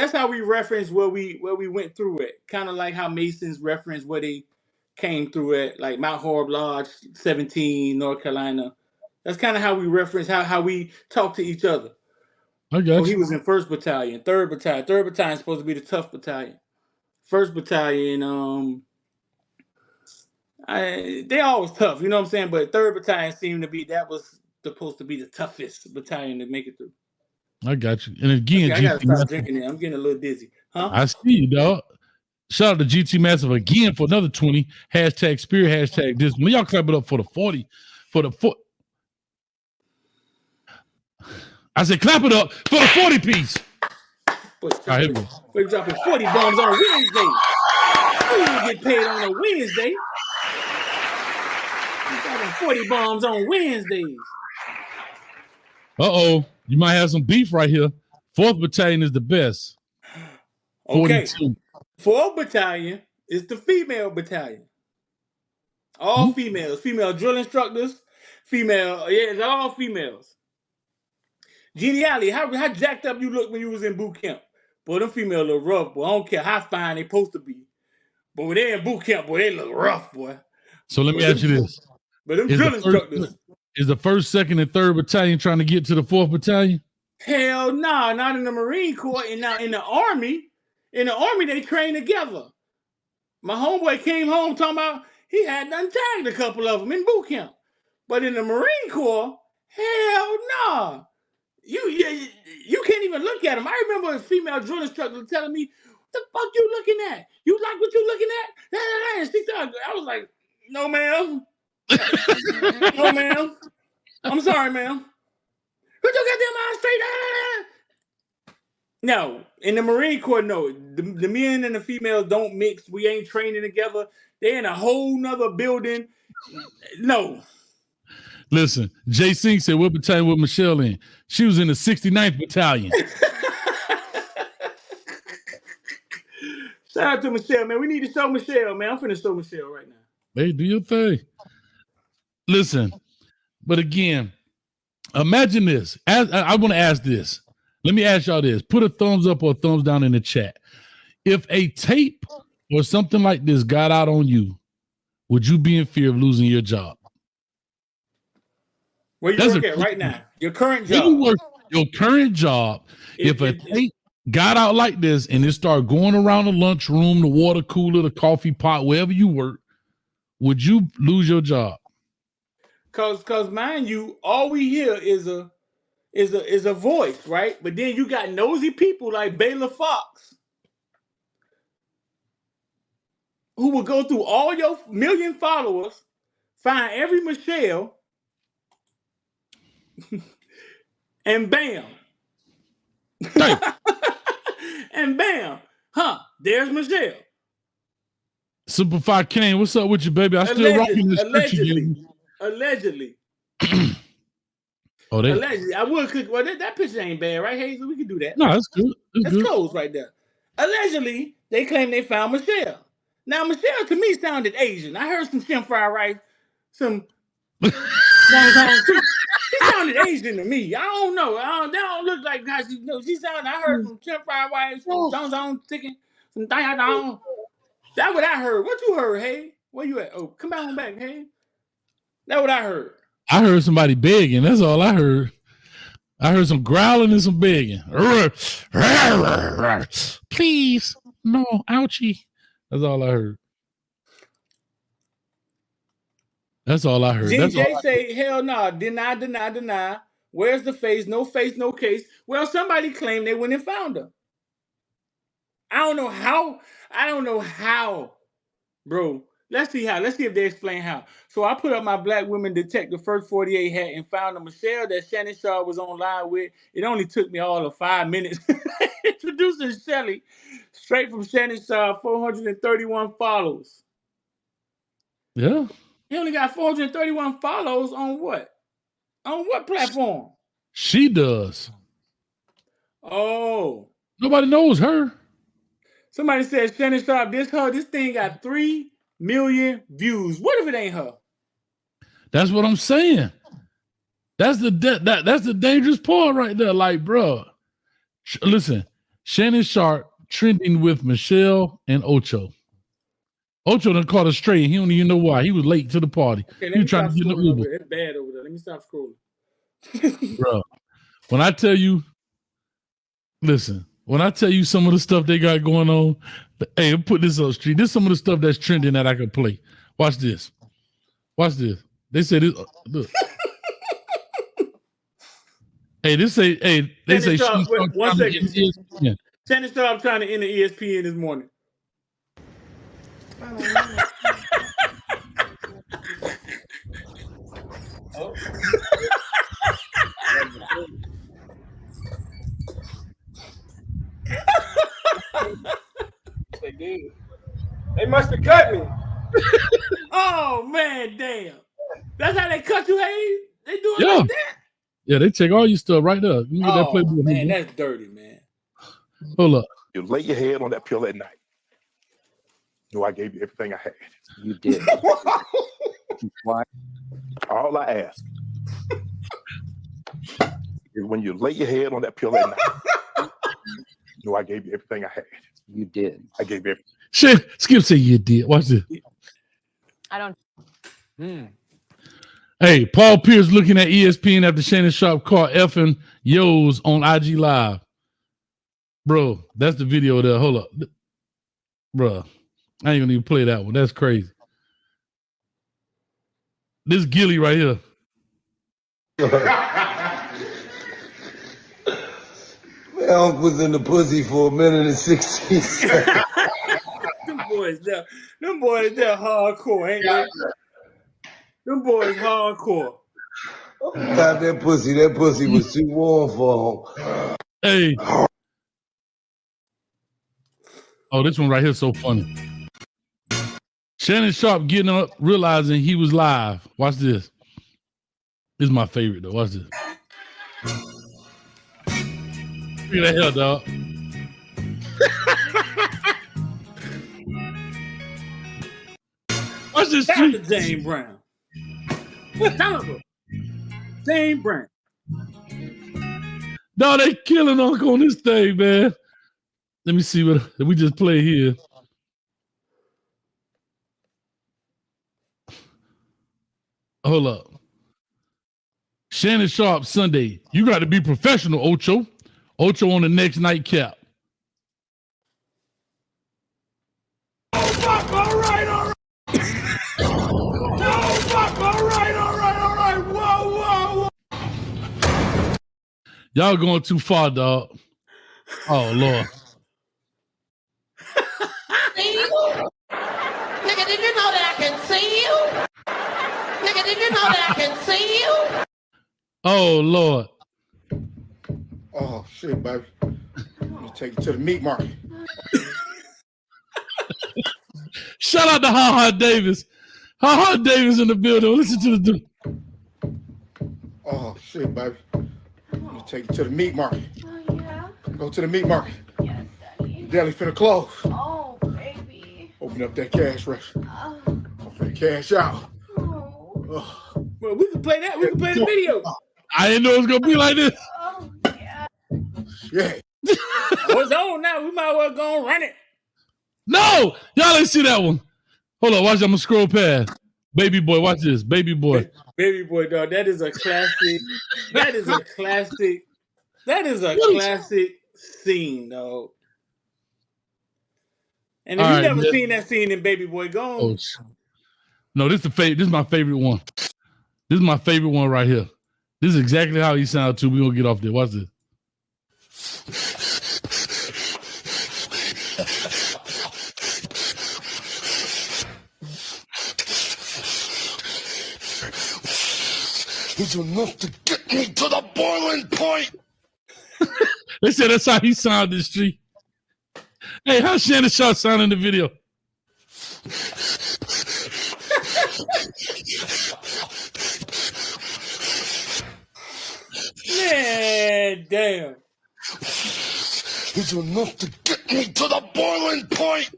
reference where we went through it. Kind of like how Masons reference where they came through it, like Mount Horeb Lodge, 17, North Carolina. That's kind of how we reference how we talk to each other. I got you. He was in 1st Battalion, 3rd Battalion. 3rd Battalion is supposed to be the tough battalion. 1st Battalion, they always tough, you know what I'm saying? But 3rd Battalion seemed to be was supposed to be the toughest battalion to make it through. I got you. And again, I gotta stop drinking it. I'm getting a little dizzy. Huh? I see you, dog. Shout out to GT Massive again for another 20. # Spirit, # this. When y'all clap it up for the 40, I said clap it up for the 40 piece. We're dropping 40 bombs on a Wednesday. We don't get paid on a Wednesday. We're dropping 40 bombs on Wednesdays. Uh-oh. You might have some beef right here. 4th Battalion is the best. 42. Okay. 4th Battalion is the female battalion. All females. Female drill instructors. It's all females. Geniality, how jacked up you look when you was in boot camp. Boy, them females look rough, boy. I don't care how fine they supposed to be. But when they're in boot camp, boy, they look rough, boy. So let me ask you this. But them drill instructors. Is the 1st, 2nd, and 3rd Battalion trying to get to the 4th Battalion? Hell no, not in the Marine Corps. And now in the Army. In the Army, they train together. My homeboy came home talking about he had done tagged a couple of them in boot camp. But in the Marine Corps, hell no. You can't even look at them. I remember a female drill instructor telling me, "What the fuck you looking at? You like what you looking at?" I was like, "No, ma'am. No, ma'am. I'm sorry, ma'am. Put your goddamn eyes straight. No, in the Marine Corps, no. The men and the females don't mix. We ain't training together. They're in a whole nother building. No. Listen, Jay Singh said, what battalion was Michelle in? She was in the 69th Battalion. Shout out to Michelle, man. We need to show Michelle, man. I'm finna show Michelle right now. Hey, do your thing. Listen, but again, imagine this. I want to ask this. Let me ask y'all this. Put a thumbs up or a thumbs down in the chat. If a tape or something like this got out on you, would you be in fear of losing your job? Where you work at right now? Your current job. Your current job. If a tape got out like this and it started going around the lunchroom, the water cooler, the coffee pot, wherever you work, would you lose your job? Cause mind you, all we hear is a voice, right? But then you got nosy people like Baylor Fox who will go through all your million followers, find every Michelle, and bam. Hey. And bam, there's Michelle. Simplify Kane, what's up with you, baby? I still rocking this Allegedly. Oh, allegedly. I would cook. Well, that picture ain't bad, right, Hazel? We can do that. No, that's good. That's close right there. Allegedly, they claim they found Michelle. Now, Michelle to me sounded Asian. I heard some shrimp fried rice, some. She sounded Asian to me. I don't know. That don't look like how she. No, she sounded. I heard some shrimp fried rice, some chicken, some dong. That's what I heard. What you heard, hey? Where you at? Oh, come on back, hey. That's what I heard. I heard somebody begging. That's all I heard. I heard some growling and some begging. Please, no, ouchie. That's all I heard. That's all I heard. JJ say, hell no, deny. Where's the face? No face, no case. Well, somebody claimed they went and found her. I don't know how, bro. Let's see if they explain how. So I put up my Black Women Detective First 48 hat and found a Michelle that Shannon Sharpe was online with. It only took me all of 5 minutes. Introducing Shelly straight from Shannon Sharpe, 431 follows. Yeah. He only got 431 follows on what? On what platform? She does. Oh. Nobody knows her. Somebody said Shannon Sharpe, this thing got 3 million views. What if it ain't her? That's what I'm saying. That's the dangerous part right there. Like, bro, listen, Shannon Sharpe trending with Michelle and Ocho. Ocho done caught her straight. He don't even know why. He was late to the party. Okay, he was trying to get in the Uber. It's bad over there. Let me stop scrolling. Bro, when I tell you, listen, when I tell you some of the stuff they got going on, hey, put this up street. This is some of the stuff that's trending that I could play. Watch this. Watch this. They said this. Look. Hey, they say Sharpe, 1 second. Shannon Sharpe trying to enter ESPN this morning. Oh. They did. They must have cut me. Oh man, damn. That's how they cut you, Hayes? They do it like that? Yeah, they take all your stuff right there. You get that Playboy man, that's dirty, man. Hold up. You lay your head on that pill at night. No, I gave you everything I had. You did. Why? All I ask is when you lay your head on that pill at night. No, I gave you everything I had. You did. I gave you everything. Shit, Skip said you did. Watch this. I don't. Hey, Paul Pierce looking at ESPN after Shannon Sharpe caught effing Yo's on IG Live. Bro, that's the video there. Hold up. Bro, I ain't gonna even play that one. That's crazy. This Gilly right here. My uncle was in the pussy for 1 minute and 16 seconds. Them boys, they're hardcore, ain't they? Them boys hardcore. God, that pussy was too warm for him. Hey. Oh, this one right here is so funny. Shannon Sharpe getting up, realizing he was live. Watch this. This is my favorite though. Watch this. Look at that hell, dog. Watch this Shout shit. out to James Brown. James Brown. No, they killing Unc on this thing, man. Let me see what we just play here. Hold up. Shannon Sharpe Sunday. You got to be professional, Ocho. Ocho on the next nightcap. All right. Whoa. Y'all going too far, dog. Oh, Lord. Nigga, did you know that I can see you? Nigga, did you know that I can see you? Oh, Lord. Oh shit, baby. Let me take you to the meat market. Shout out to Ha Ha Davis. Ha Ha Davis in the building. Listen to the Oh shit, baby. Let me take you to the meat market. Oh, yeah? Go to the meat market. Yes, Daddy. Deli finna close. Oh, baby. Open up that cash register. Oh. I'm finna cash out. Oh. Well, we can play that. We can play the video. I didn't know it was going to be like this. Oh, yeah. Yeah. Oh, it's on now. We might as well go and run it. No, y'all ain't see that one. Hold on, watch. I'm gonna scroll past. Baby boy, watch this. Baby boy. Baby boy, dog. That is a classic. That is a classic. That is a classic scene, dog. And if All you right, never yeah. seen that scene in Baby Boy Gone, Oh, no, this is my favorite one. This is my favorite one right here. This is exactly how he sounds too. We gonna get off there. Watch this. It's enough to get me to the boiling point. They said that's how he sounded in the street. Hey, how Shannon Sharpe sound in the video? man, damn. It's enough to get me to the boiling point.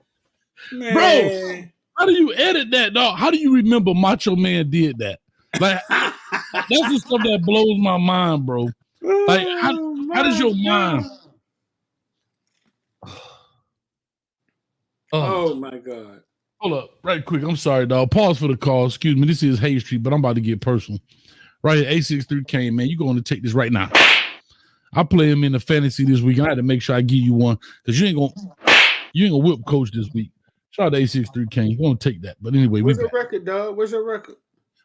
Man. Bro, how do you edit that, dog? How do you remember Macho Man did that? Like, that's the stuff that blows my mind, bro. Like, how does your mind? Oh my God. Hold up, right quick. I'm sorry, dog. Pause for the call. Excuse me. This is Hay Street, but I'm about to get personal. Right here, A63K, man. You're going to take this right now. I play him in the fantasy this week. I had to make sure I give you one because you ain't gonna whip coach this week. Shout out to A63K. You're gonna take that. But anyway, what's your record, dog? What's your record?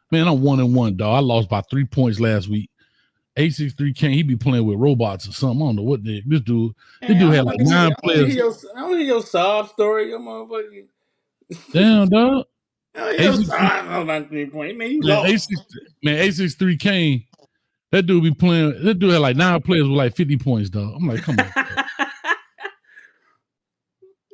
Man, I'm 1-1, dog. I lost by 3 points last week. A63K, he be playing with robots or something. I don't know what this dude. This dude had like 9 players. I want to hear your sob story, your motherfucking. Damn, dog. About 3 points. Man, you lost. A63K, that dude be playing. That dude had like 9 players with like 50 points, dog. I'm like, come on.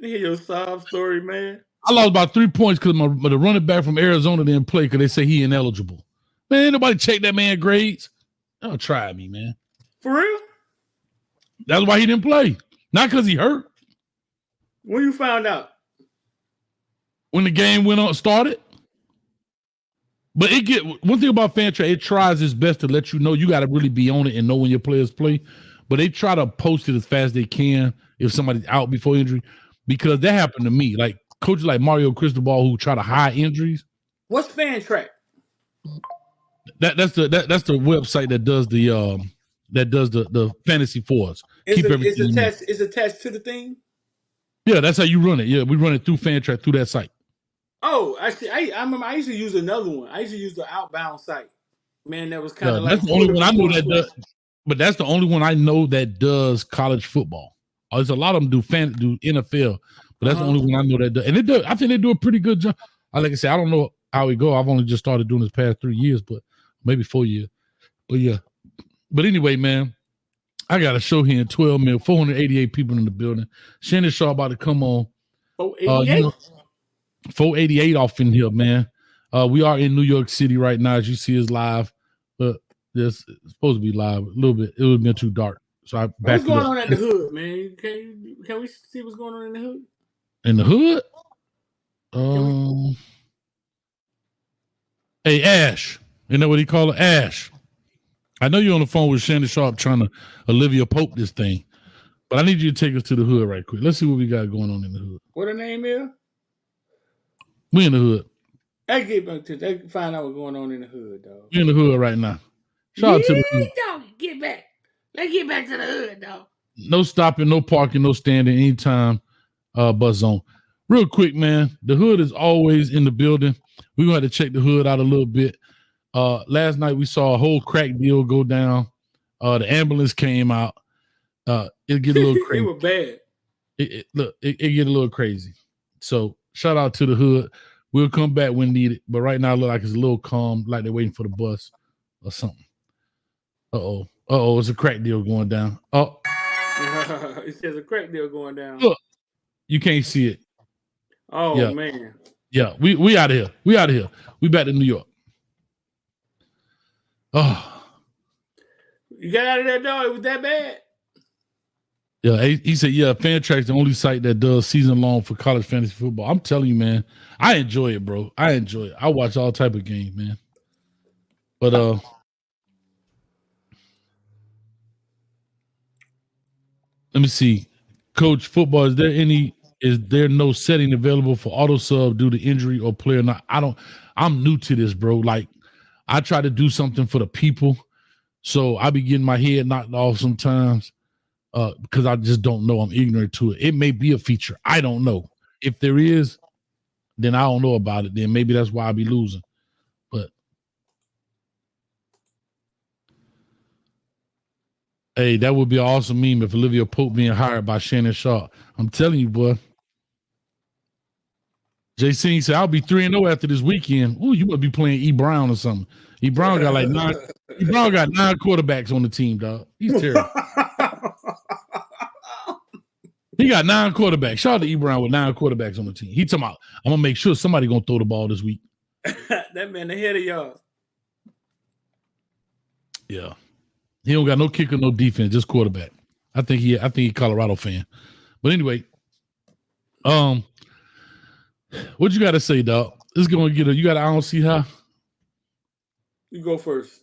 Hear your sob story, man. I lost about 3 points because the running back from Arizona didn't play because they say he ineligible. Man, nobody check that man grades. Don't try me, man. For real? That's why he didn't play. Not because he hurt. When you found out? When the game started. But one thing about Fantrack, it tries its best to let you know you got to really be on it and know when your players play. But they try to post it as fast as they can if somebody's out before injury, because that happened to me. Like coaches like Mario Cristobal who try to hide injuries. What's Fantrack? That's the website that does the fantasy for us. It's attached to the thing. Yeah, that's how you run it. Yeah, we run it through Fantrack through that site. Oh, actually, I remember I used to use another one. I used to use the Outbound site. Man, that was kind of like that's the only one I know that does. But that's the only one I know that does college football. There's a lot of them do NFL, but that's the only one I know that does. And I think they do a pretty good job. Like I said, I don't know how we go. I've only just started doing this past 3 years, but maybe 4 years. But yeah. But anyway, man, I got a show here in 12 mil, 488 people in the building. Shannon Sharpe about to come on. 488? 488 off in here, man. We are in New York City right now, as you see us live. But it's supposed to be live a little bit. It would have been too dark. So I What's going on at the hood, man? Can we see what's going on in the hood? In the hood? Hey, Ash. You know what he call it? Ash. I know you're on the phone with Shannon Sharpe trying to Olivia Pope this thing, but I need you to take us to the hood right quick. Let's see what we got going on in the hood. What her name is? We in the hood. They can find out what's going on in the hood, dog. We in the hood right now. Shout out to the hood. Dog, get back. Let's get back to the hood, dog. No stopping, no parking, no standing anytime bus zone. Real quick, man. The hood is always in the building. We're gonna have to check the hood out a little bit. Last night we saw a whole crack deal go down. The ambulance came out. It get a little crazy. It was bad. It get a little crazy. So shout out to the hood. We'll come back when needed, but right now it look like it's a little calm, like they're waiting for the bus or something. Uh-oh, it's a crack deal going down. Oh. It says a crack deal going down. Look, you can't see it. Oh, yeah. Man. Yeah, we out of here. We out of here. We back to New York. Oh. You got out of that, dog? It was that bad? Yeah, he said, yeah, Fantrack's the only site that does season long for college fantasy football. I'm telling you, man, I enjoy it, bro. I enjoy it. I watch all type of games, man. But let me see. Coach, football, is there no setting available for auto sub due to injury or player not? I'm new to this, bro. Like, I try to do something for the people. So I be getting my head knocked off sometimes because I just don't know. I'm ignorant to it. It may be a feature. I don't know. If there is, then I don't know about it. Then maybe that's why I be losing. But hey, that would be an awesome meme if Olivia Pope being hired by Shannon Sharpe. I'm telling you, boy. JC said, I'll be 3-0 after this weekend. Ooh, you must be playing E. Brown or something. E. Brown got like 9. E. Brown got 9 quarterbacks on the team, dog. He's terrible. He got 9 quarterbacks. Shout out to E. Brown with 9 quarterbacks on the team. He talking about, I'm gonna make sure somebody gonna throw the ball this week. That man ahead of y'all. Yeah. He don't got no kicker, no defense, just quarterback. I think he a Colorado fan. But anyway, what you got to say, dog? This is gonna get you got. I don't see how. You go first.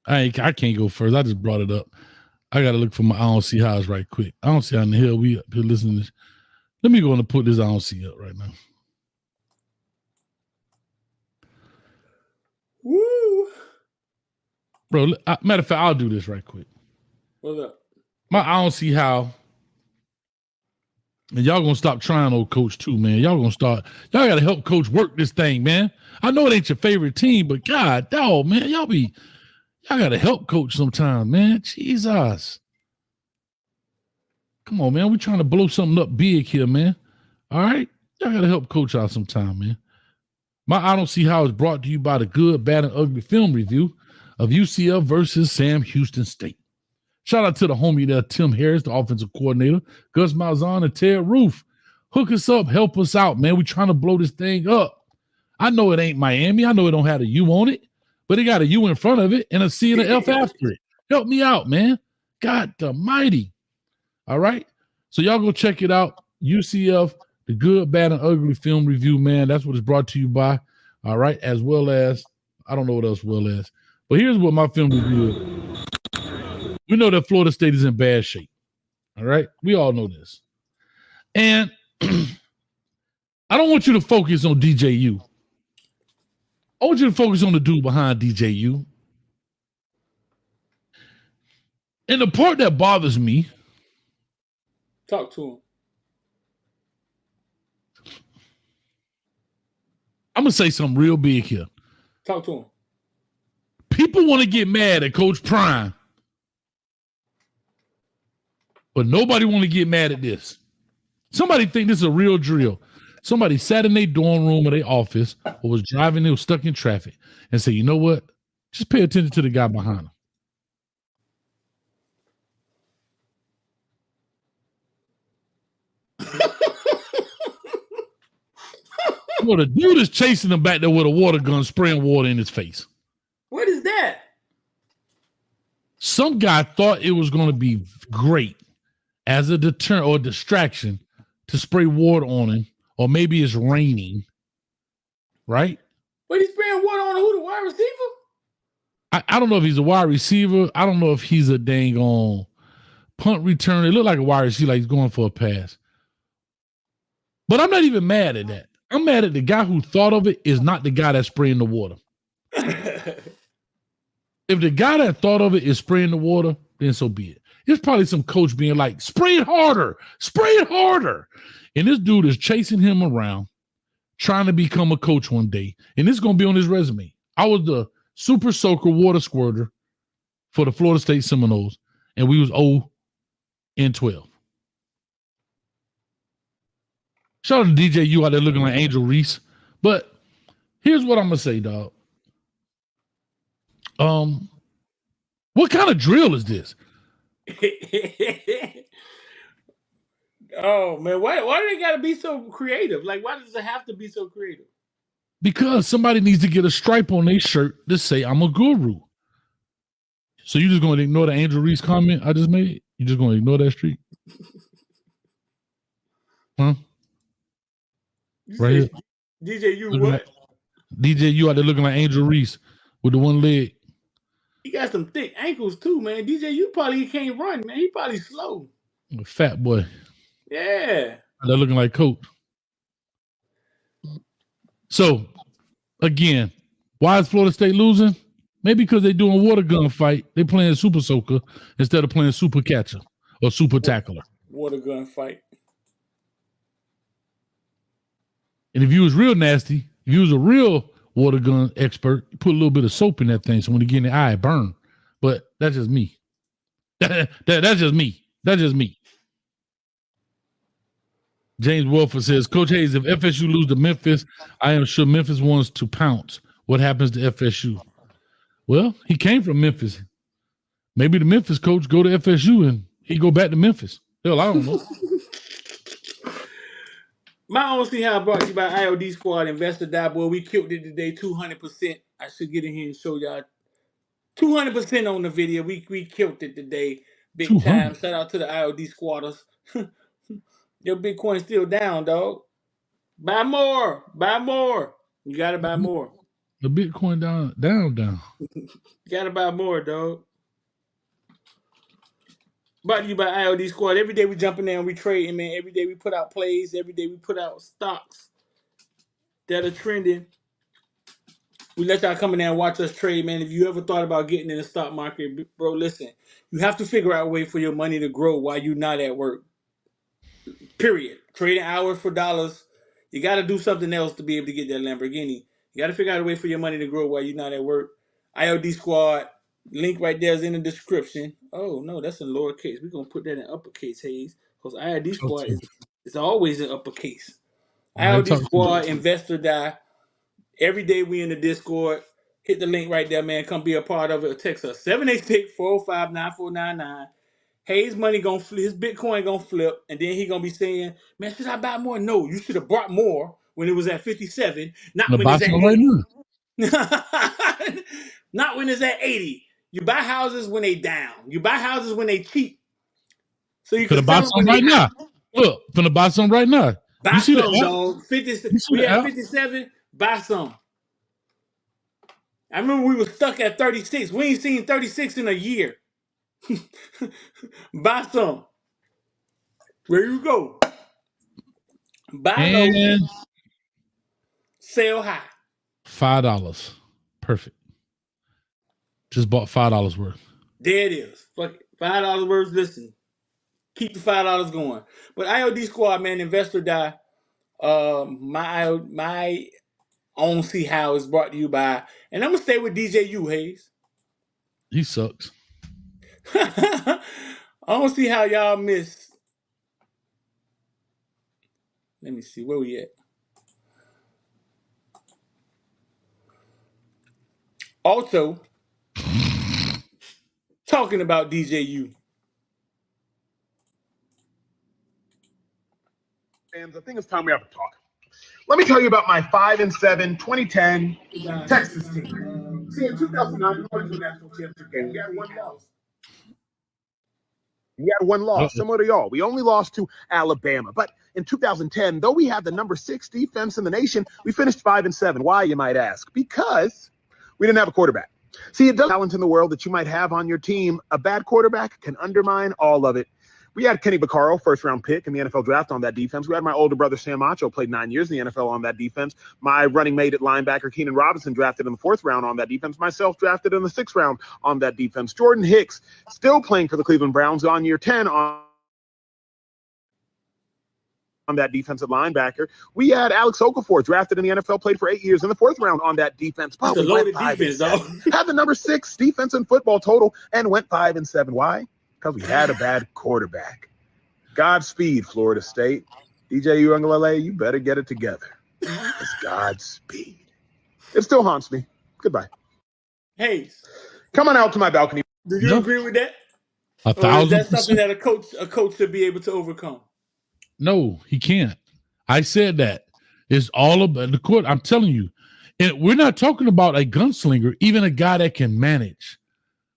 I can't go first. I just brought it up. I got to look for my I don't see how's right quick. I don't see how in the hell we up here listening to this. Let me go and put this I don't see up right now. Woo. Bro, matter of fact, I'll do this right quick. What's up? I don't see how. And y'all gonna stop trying old coach too, man. Y'all gotta help coach work this thing, man. I know it ain't your favorite team, but God, dog, man, y'all gotta help coach sometime, man. Jesus. Come on, man. We trying to blow something up big here, man. All right. Y'all gotta help coach out sometime, man. My I don't see how is brought to you by the Good, Bad, and Ugly film review of UCF versus Sam Houston State. Shout out to the homie there, Tim Harris, the offensive coordinator, Gus Malzahn, and Ted Roof. Hook us up, help us out, man. We trying to blow this thing up. I know it ain't Miami. I know it don't have a U on it, but it got a U in front of it and a C and an F after it. Help me out, man. God almighty. All right. So y'all go check it out. UCF, the Good, Bad, and Ugly film review, man. That's what it's brought to you by. All right. As well as, I don't know what else well as, but here's what my film review is. We know that Florida State is in bad shape. All right. We all know this. And I don't want you to focus on DJU. I want you to focus on the dude behind DJU. And the part that bothers me. Talk to him. I'm going to say something real big here. Talk to him. People want to get mad at Coach Prime. But nobody want to get mad at this. Somebody think this is a real drill. Somebody sat in their dorm room or their office or was driving, they were stuck in traffic and said, you know what? Just pay attention to the guy behind him. Well, the dude is chasing him back there with a water gun, spraying water in his face. What is that? Some guy thought it was going to be great as a deterrent or distraction to spray water on him, or maybe it's raining, right? But he's spraying water on who, the wide receiver? I don't know if he's a wide receiver. I don't know if he's a dang on punt return. It looked like a wide receiver, like he's going for a pass. But I'm not even mad at that. I'm mad at the guy who thought of it is not the guy that's spraying the water. If the guy that thought of it is spraying the water, then so be it. There's probably some coach being like, spray it harder, spray it harder. And this dude is chasing him around, trying to become a coach one day. And this is going to be on his resume. I was the super soaker water squirter for the Florida State Seminoles, and we was 0-12. Shout out to DJ U out there looking like Angel Reese. But here's what I'm going to say, dog. What kind of drill is this? Oh man, why do they gotta be so creative? Like, why does it have to be so creative? Because somebody needs to get a stripe on their shirt to say I'm a guru. So you just gonna ignore the Angel Reese comment I just made? You just gonna ignore that streak? Huh? Right here. DJ, you what? DJ, you out there looking like Angel Reese with the one leg. He got some thick ankles too, man. DJ, you probably can't run, man. He probably slow. A fat boy. Yeah. They're looking like Coach. So, again, why is Florida State losing? Maybe because they're doing a water gun fight. They're playing super soaker instead of playing super catcher or super tackler. Water gun fight. And if you was real nasty, if you was a real water gun expert, you put a little bit of soap in that thing so when you get in the eye, it burn. But that's just me. That's just me. That's just me. James Welford says, Coach Hayes, if FSU lose to Memphis, I am sure Memphis wants to pounce. What happens to FSU? Well, he came from Memphis. Maybe the Memphis coach go to FSU and he go back to Memphis. Hell, I don't know. My own see how brought to you by IOD Squad Investor Die Boy. We killed it today, 200%. I should get in here and show y'all 200% on the video. We killed it today, big 200. Time. Shout out to the IOD Squatters. Your Bitcoin still down, dog. Buy more. Buy more. You gotta buy more. The Bitcoin down. You gotta buy more, dog. Brought to you by IOD Squad. Every day we jump in there and we trade, man. Every day we put out plays. Every day we put out stocks that are trending. We let y'all come in there and watch us trade, man. If you ever thought about getting in the stock market, bro, listen. You have to figure out a way for your money to grow while you're not at work. Period. Trading hours for dollars. You got to do something else to be able to get that Lamborghini. You got to figure out a way for your money to grow while you're not at work. IOD Squad. Link right there is in the description. Oh, no, that's in lowercase. We're going to put that in uppercase, Hayes, because IOD Squad is always in uppercase. IOD Squad, Investor Die. Every day we in the Discord. Hit the link right there, man. Come be a part of it. Or text us 786-405-9499. Hayes money gonna flip, his Bitcoin gonna flip, and then he gonna be saying, "Man, should I buy more? No, you should have bought more when it was at 57, not when it's at 80. Right not when it's at 80. You buy houses when they down. You buy houses when they cheap. So you can buy some right now. Look, finna buy some right now. Buy some, dog. 50. We at 57. Buy some. I remember we were stuck at 36. We ain't seen 36 in a year. Buy some. Where you go? Buy low. Sell high. $5. Perfect. Just bought $5 worth. There it is. Fuck it. $5 worth. Listen. Keep the $5 going. But IOD Squad, man, Investor Die. My own see how is brought to you by, and I'm gonna stay with DJ U, Hayes. He sucks. I don't see how y'all miss. Let me see where we at. Also, talking about DJU. Fans, I think it's time we have a talk. Let me tell you about my 5-7 2010 Texas team. See, in 2009, we went to a national championship game. We had one loss. Similar to y'all. We only lost to Alabama. But in 2010, though we had the number 6 defense in the nation, we finished 5-7. Why, you might ask? Because we didn't have a quarterback. See, it does talent in the world that you might have on your team. A bad quarterback can undermine all of it. We had Kenny Vaccaro, first-round pick in the NFL draft on that defense. We had my older brother, Sam Macho, played 9 years in the NFL on that defense. My running mate at linebacker, Keenan Robinson, drafted in the 4th round on that defense. Myself, drafted in the 6th round on that defense. Jordan Hicks, still playing for the Cleveland Browns on year 10 on that defensive linebacker. We had Alex Okafor, drafted in the NFL, played for 8 years in the 4th round on that defense. That's a loaded defense, though. Had the number 6 defense in football total and went 5-7. Why? Because we had a bad quarterback. Godspeed, Florida State. DJ Uiagalelei, you better get it together. It's Godspeed. It still haunts me. Goodbye. Hayes, come on out to my balcony. Do you agree with that? 1,000%. Or is that something that a coach should be able to overcome? No, he can't. I said that. It's all about the court. I'm telling you. And we're not talking about a gunslinger, even a guy that can manage,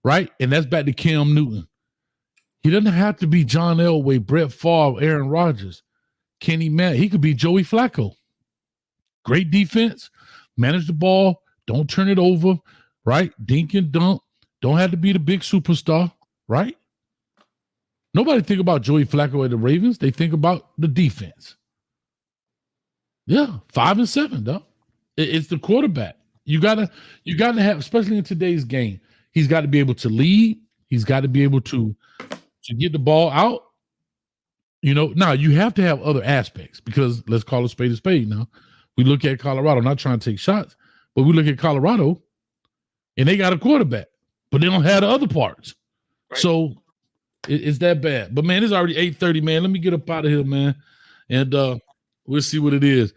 right? And that's back to Cam Newton. He doesn't have to be John Elway, Brett Favre, Aaron Rodgers. Can he manage? He could be Joey Flacco. Great defense, manage the ball, don't turn it over, right? Dink and dunk. Don't have to be the big superstar, right? Nobody think about Joey Flacco at the Ravens. They think about the defense. Yeah, 5-7, though. It's the quarterback. You gotta have, especially in today's game, he's got to be able to lead. He's got to be able to get the ball out. Now you have to have other aspects, because let's call a spade now. We look at Colorado, not trying to take shots, but we look at Colorado and they got a quarterback, but they don't have the other parts. Right. So it's that bad. But man, it's already 8:30, man. Let me get up out of here, man. And we'll see what it is.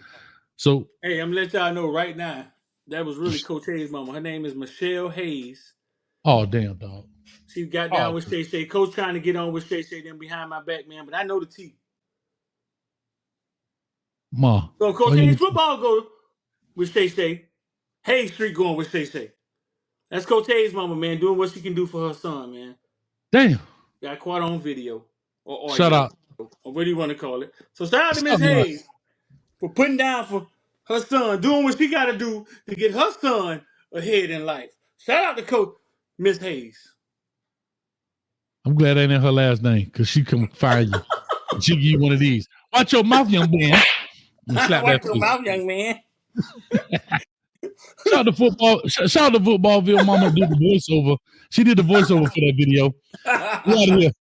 So hey, I'm gonna let y'all know right now. That was really Coach Hayes' mama. Her name is Michelle Hayes. Oh, damn, dog. She got down with Shay Shay. Coach trying to get on with Shay Shay, then behind my back, man. But I know the T. Ma. So Coach Hayes football go with Shay Shay. Hayes Street going with Shay Shay. That's Coach Hayes' mama, man, doing what she can do for her son, man. Damn. Got caught on video. Or shout out. Or what do you want to call it? So shout out to Miss Hayes for putting down for her son, doing what she got to do to get her son ahead in life. Shout out to Coach Miss Hayes. I'm glad that ain't her last name, because she can fire you. She give you one of these. Watch your mouth, young man. Watch your mouth, young man. Shout out to Footballville mama did the voiceover. She did the voiceover for that video. We out of here.